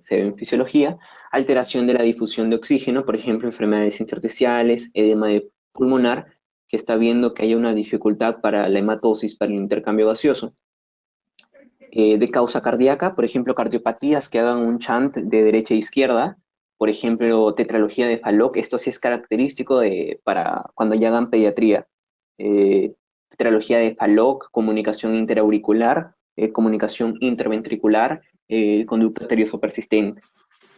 se ve en fisiología, alteración de la difusión de oxígeno, por ejemplo enfermedades intersticiales, edema pulmonar, que está viendo que hay una dificultad para la hematosis, para el intercambio gaseoso. De causa cardíaca, por ejemplo, cardiopatías que hagan un chant de derecha a izquierda, por ejemplo, tetralogía de Fallot, esto sí es característico para cuando ya hagan pediatría. Tetralogía de Fallot, comunicación interauricular, comunicación interventricular, conducto arterioso persistente.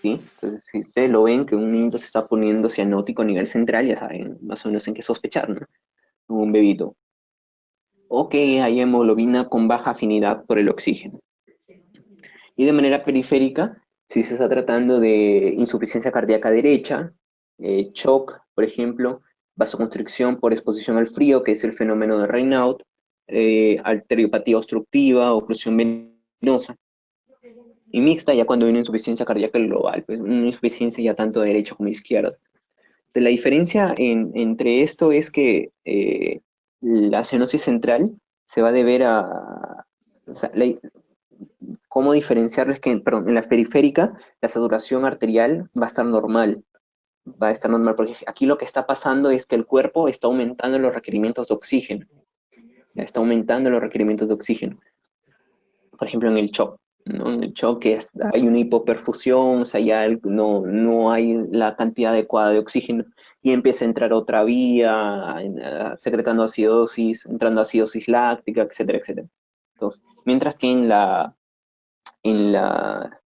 ¿Sí? Entonces, si ustedes lo ven que un niño se está poniendo cianótico a nivel central, ya saben más o menos en qué sospechar, ¿no? Un bebito. O que hay hemoglobina con baja afinidad por el oxígeno. Y de manera periférica, si se está tratando de insuficiencia cardíaca derecha, shock, por ejemplo, vasoconstricción por exposición al frío, que es el fenómeno de Raynaud, arteriopatía obstructiva, oclusión venosa, y mixta ya cuando hay una insuficiencia cardíaca global, pues una insuficiencia ya tanto de derecha como izquierda. La diferencia entre esto es que la cianosis central se va a deber a, o sea, cómo diferenciarlo es que, perdón, en la periférica la saturación arterial va a estar normal, porque aquí lo que está pasando es que el cuerpo está aumentando los requerimientos de oxígeno, ya está aumentando los requerimientos de oxígeno. Por ejemplo, en el shock, ¿no? En el shock hay una hipoperfusión, o sea, ya no hay la cantidad adecuada de oxígeno y empieza a entrar otra vía, secretando acidosis, entrando acidosis láctica, etcétera, etcétera. Entonces, mientras que en la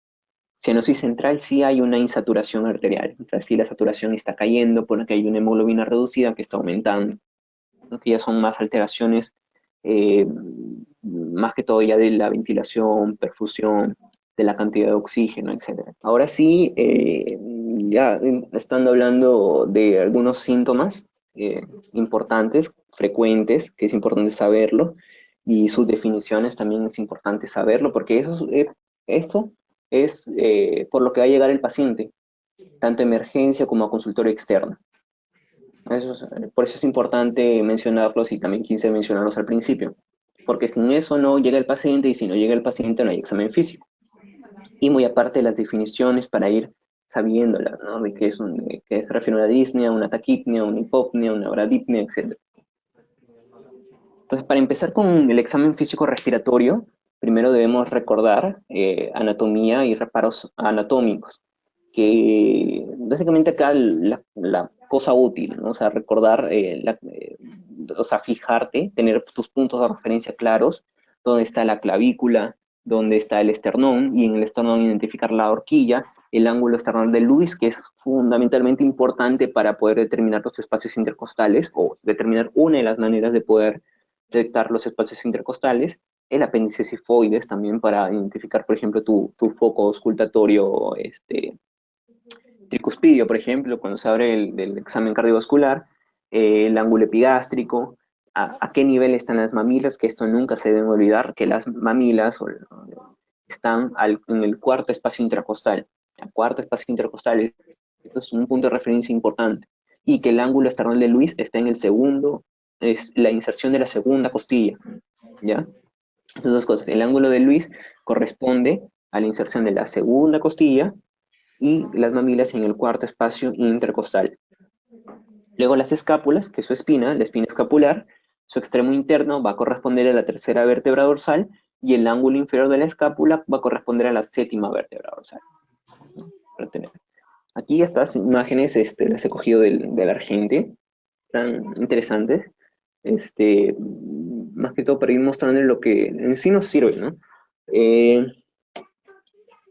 cianosis central sí hay una insaturación arterial, o sea, sí la saturación está cayendo porque hay una hemoglobina reducida que está aumentando, ¿no? Que ya son más alteraciones, más que todo ya de la ventilación, perfusión, de la cantidad de oxígeno, etcétera. Ahora sí, ya estando hablando de algunos síntomas importantes, frecuentes, que es importante saberlo, y sus definiciones también es importante saberlo, porque eso es por lo que va a llegar el paciente, tanto a emergencia como a consultorio externo. Por eso es importante mencionarlos y también quise mencionarlos al principio, porque sin eso no llega el paciente y si no llega el paciente no hay examen físico. Y muy aparte de las definiciones para ir sabiéndolas, ¿no? De qué se refiere a una disnea, una taquipnea, una hipopnea, una bradipnea, etc. Entonces, para empezar con el examen físico respiratorio, primero debemos recordar anatomía y reparos anatómicos, que básicamente acá la cosa útil, ¿no? O sea, recordar, o sea, fijarte, tener tus puntos de referencia claros, dónde está la clavícula, dónde está el esternón, y en el esternón identificar la horquilla, el ángulo esternal de Lewis, que es fundamentalmente importante para poder determinar los espacios intercostales, o determinar una de las maneras de poder detectar los espacios intercostales, el apéndice cifoides también para identificar, por ejemplo, tu foco auscultatorio tricuspidio, por ejemplo, cuando se abre el examen cardiovascular, el ángulo epigástrico, a qué nivel están las mamilas, que esto nunca se deben olvidar, que las mamilas están en el cuarto espacio intercostal. El cuarto espacio intercostal, esto es un punto de referencia importante. Y que el ángulo esternal de Luis está en el segundo, es la inserción de la segunda costilla, ¿ya? Esas dos cosas. El ángulo de Luis corresponde a la inserción de la segunda costilla y las mamilas en el cuarto espacio intercostal. Luego las escápulas, que es su espina, la espina escapular, su extremo interno va a corresponder a la tercera vértebra dorsal y el ángulo inferior de la escápula va a corresponder a la séptima vértebra dorsal. Aquí estas imágenes las he cogido del Argente, tan interesantes, más que todo para ir mostrando lo que en sí nos sirve, ¿no?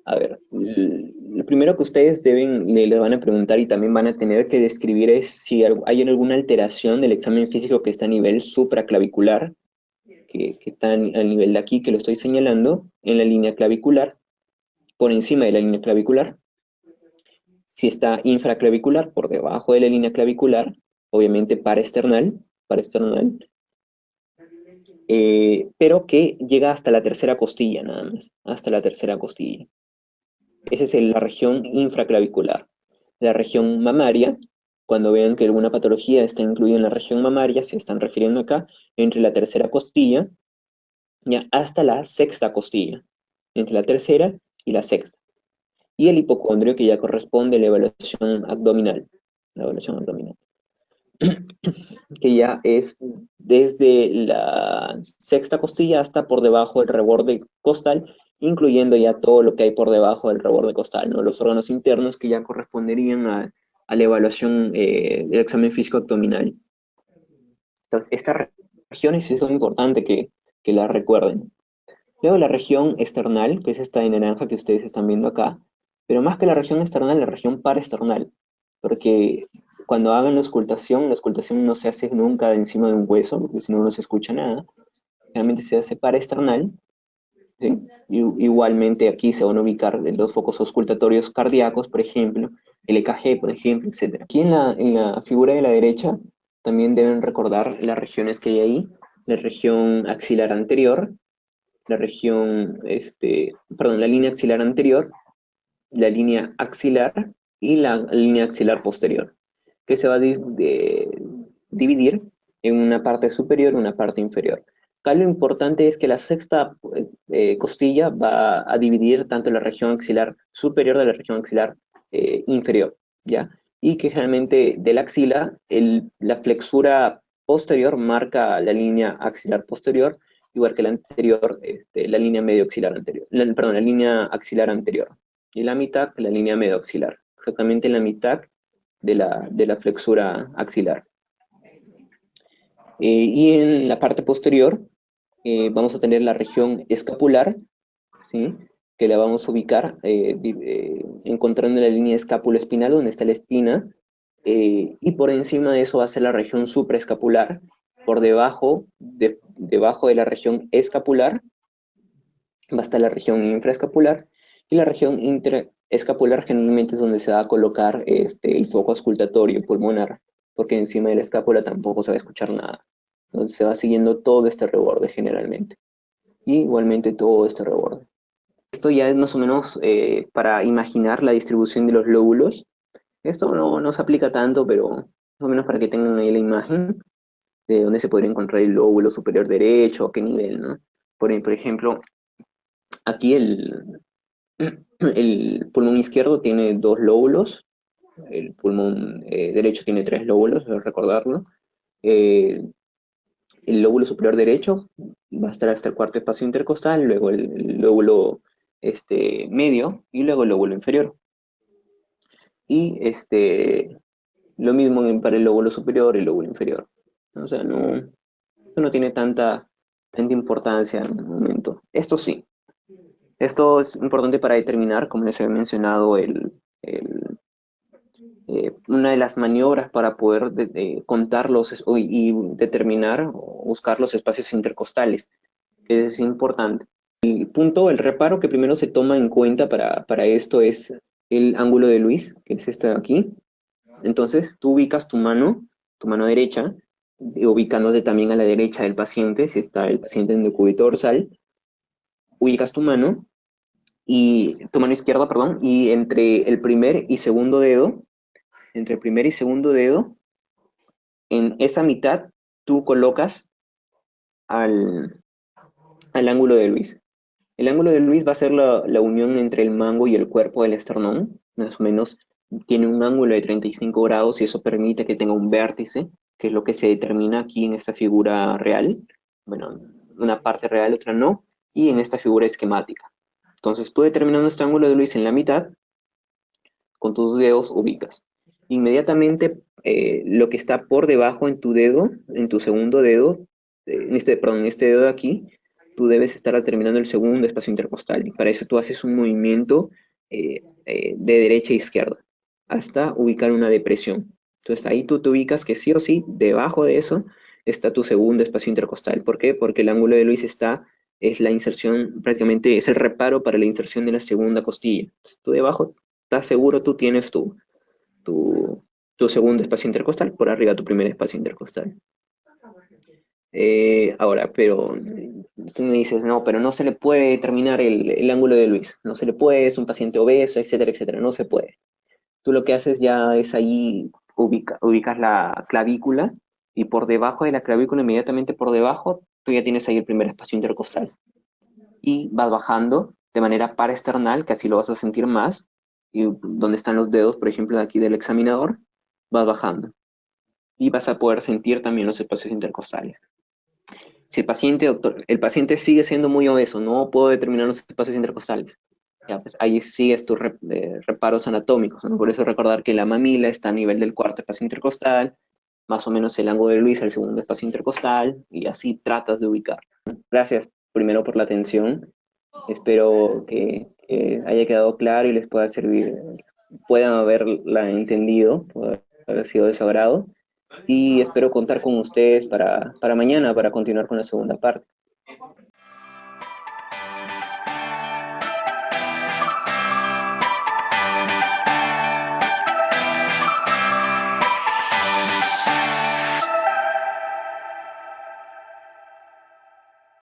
A ver, lo primero que ustedes le van a preguntar y también van a tener que describir es si hay alguna alteración del examen físico que está a nivel supraclavicular, que está al nivel de aquí, que lo estoy señalando, en la línea clavicular, por encima de la línea clavicular. Si está infraclavicular, por debajo de la línea clavicular, obviamente paraesternal, pero que llega hasta la tercera costilla nada más, hasta la tercera costilla. Esa es la región infraclavicular. La región mamaria, cuando vean que alguna patología está incluida en la región mamaria, se están refiriendo acá, entre la tercera costilla ya hasta la sexta costilla, entre la tercera y la sexta. Y el hipocondrio, que ya corresponde a la evaluación abdominal. La evaluación abdominal. Que ya es desde la sexta costilla hasta por debajo del reborde costal, incluyendo ya todo lo que hay por debajo del reborde costal, ¿no? Los órganos internos que ya corresponderían a la evaluación del examen físico abdominal. Entonces, estas regiones sí son importantes que las recuerden. Luego la región external, que es esta de naranja que ustedes están viendo acá, pero más que la región external, la región paraesternal, porque cuando hagan la auscultación no se hace nunca de encima de un hueso, porque si no no se escucha nada, realmente se hace paraesternal, ¿sí? Igualmente aquí se van a ubicar los focos auscultatorios cardíacos, por ejemplo, el EKG, por ejemplo, etc. Aquí en la figura de la derecha también deben recordar las regiones que hay ahí, la región axilar anterior, la región, perdón, la línea axilar anterior, la línea axilar y la línea axilar posterior, que se va a dividir en una parte superior y una parte inferior. Acá lo importante es que la sexta costilla va a dividir tanto la región axilar superior de la región axilar inferior, ¿ya? Y que generalmente de la axila, la flexura posterior marca la línea axilar posterior, igual que la anterior, la línea medio axilar anterior, perdón, la línea axilar anterior. Y la mitad, la línea medio axilar, exactamente en la mitad de la flexura axilar. Y en la parte posterior vamos a tener la región escapular, ¿sí? Que la vamos a ubicar encontrando la línea escápulo-espinal, donde está la espina, y por encima de eso va a ser la región supraescapular, por debajo de la región escapular, va a estar la región infraescapular, y la región intraescapular generalmente es donde se va a colocar el foco auscultatorio pulmonar, porque encima de la escápula tampoco se va a escuchar nada. Entonces se va siguiendo todo este reborde generalmente, y igualmente todo este reborde. Esto ya es más o menos para imaginar la distribución de los lóbulos. Esto no se aplica tanto, pero más o menos para que tengan ahí la imagen de dónde se podría encontrar el lóbulo superior derecho, a qué nivel, ¿no? Por ejemplo, aquí el pulmón izquierdo tiene dos lóbulos, el pulmón derecho tiene tres lóbulos, debo recordarlo. Eh, el lóbulo superior derecho va a estar hasta el cuarto espacio intercostal, luego el lóbulo medio y luego el lóbulo inferior. Y lo mismo para el lóbulo superior y el lóbulo inferior. O sea, eso no tiene tanta importancia en el momento. Esto sí, esto es importante para determinar, como les había mencionado, una de las maniobras para poder contar y determinar o buscar los espacios intercostales. que es importante. El punto, el reparo que primero se toma en cuenta para esto es el ángulo de Luis, que es este de aquí. Entonces, tú ubicas tu mano derecha, y ubicándote también a la derecha del paciente, si está el paciente en decúbito dorsal, ubicas tu mano izquierda, perdón, y entre el primer y segundo dedo, entre el primer y segundo dedo, en esa mitad, tú colocas al, al ángulo de Luis. El ángulo de Luis va a ser la unión entre el mango y el cuerpo del esternón, más o menos tiene un ángulo de 35 grados y eso permite que tenga un vértice, que es lo que se determina aquí en esta figura real. Bueno, una parte real, otra no, y en esta figura esquemática. Entonces tú determinando este ángulo de Luis en la mitad, con tus dedos ubicas. Inmediatamente lo que está por debajo en tu dedo, en tu segundo dedo, perdón, en este dedo de aquí, tú debes estar determinando el segundo espacio intercostal. Y para eso tú haces un movimiento de derecha a izquierda hasta ubicar una depresión. Entonces ahí tú te ubicas que sí o sí, debajo de eso está tu segundo espacio intercostal. ¿Por qué? Porque el ángulo de Luis es la inserción, prácticamente es el reparo para la inserción de la segunda costilla. Entonces, tú debajo estás seguro, tú tienes tu, tu segundo espacio intercostal, por arriba tu primer espacio intercostal. Ahora, pero tú me dices, no, pero no se le puede determinar el ángulo de Luis, no se le puede, es un paciente obeso, etcétera, etcétera, no se puede. Tú lo que haces ya es ahí, ubicas la clavícula y por debajo de la clavícula, inmediatamente por debajo, tú ya tienes ahí el primer espacio intercostal. Y vas bajando de manera paraesternal, que así lo vas a sentir más, y donde están los dedos, por ejemplo, de aquí del examinador, vas bajando. Y vas a poder sentir también los espacios intercostales. Si el paciente, doctor, el paciente sigue siendo muy obeso, no puedo determinar los espacios intercostales. Ya, pues ahí sigues tus reparos anatómicos, ¿no? Por eso recordar que la mamila está a nivel del cuarto espacio intercostal, más o menos el ángulo de Luis el segundo espacio intercostal, y así tratas de ubicar. Gracias primero por la atención. Espero que haya quedado claro y les pueda servir, puedan haberla entendido, pueda haber sido de su agrado. Y espero contar con ustedes para mañana, para continuar con la segunda parte.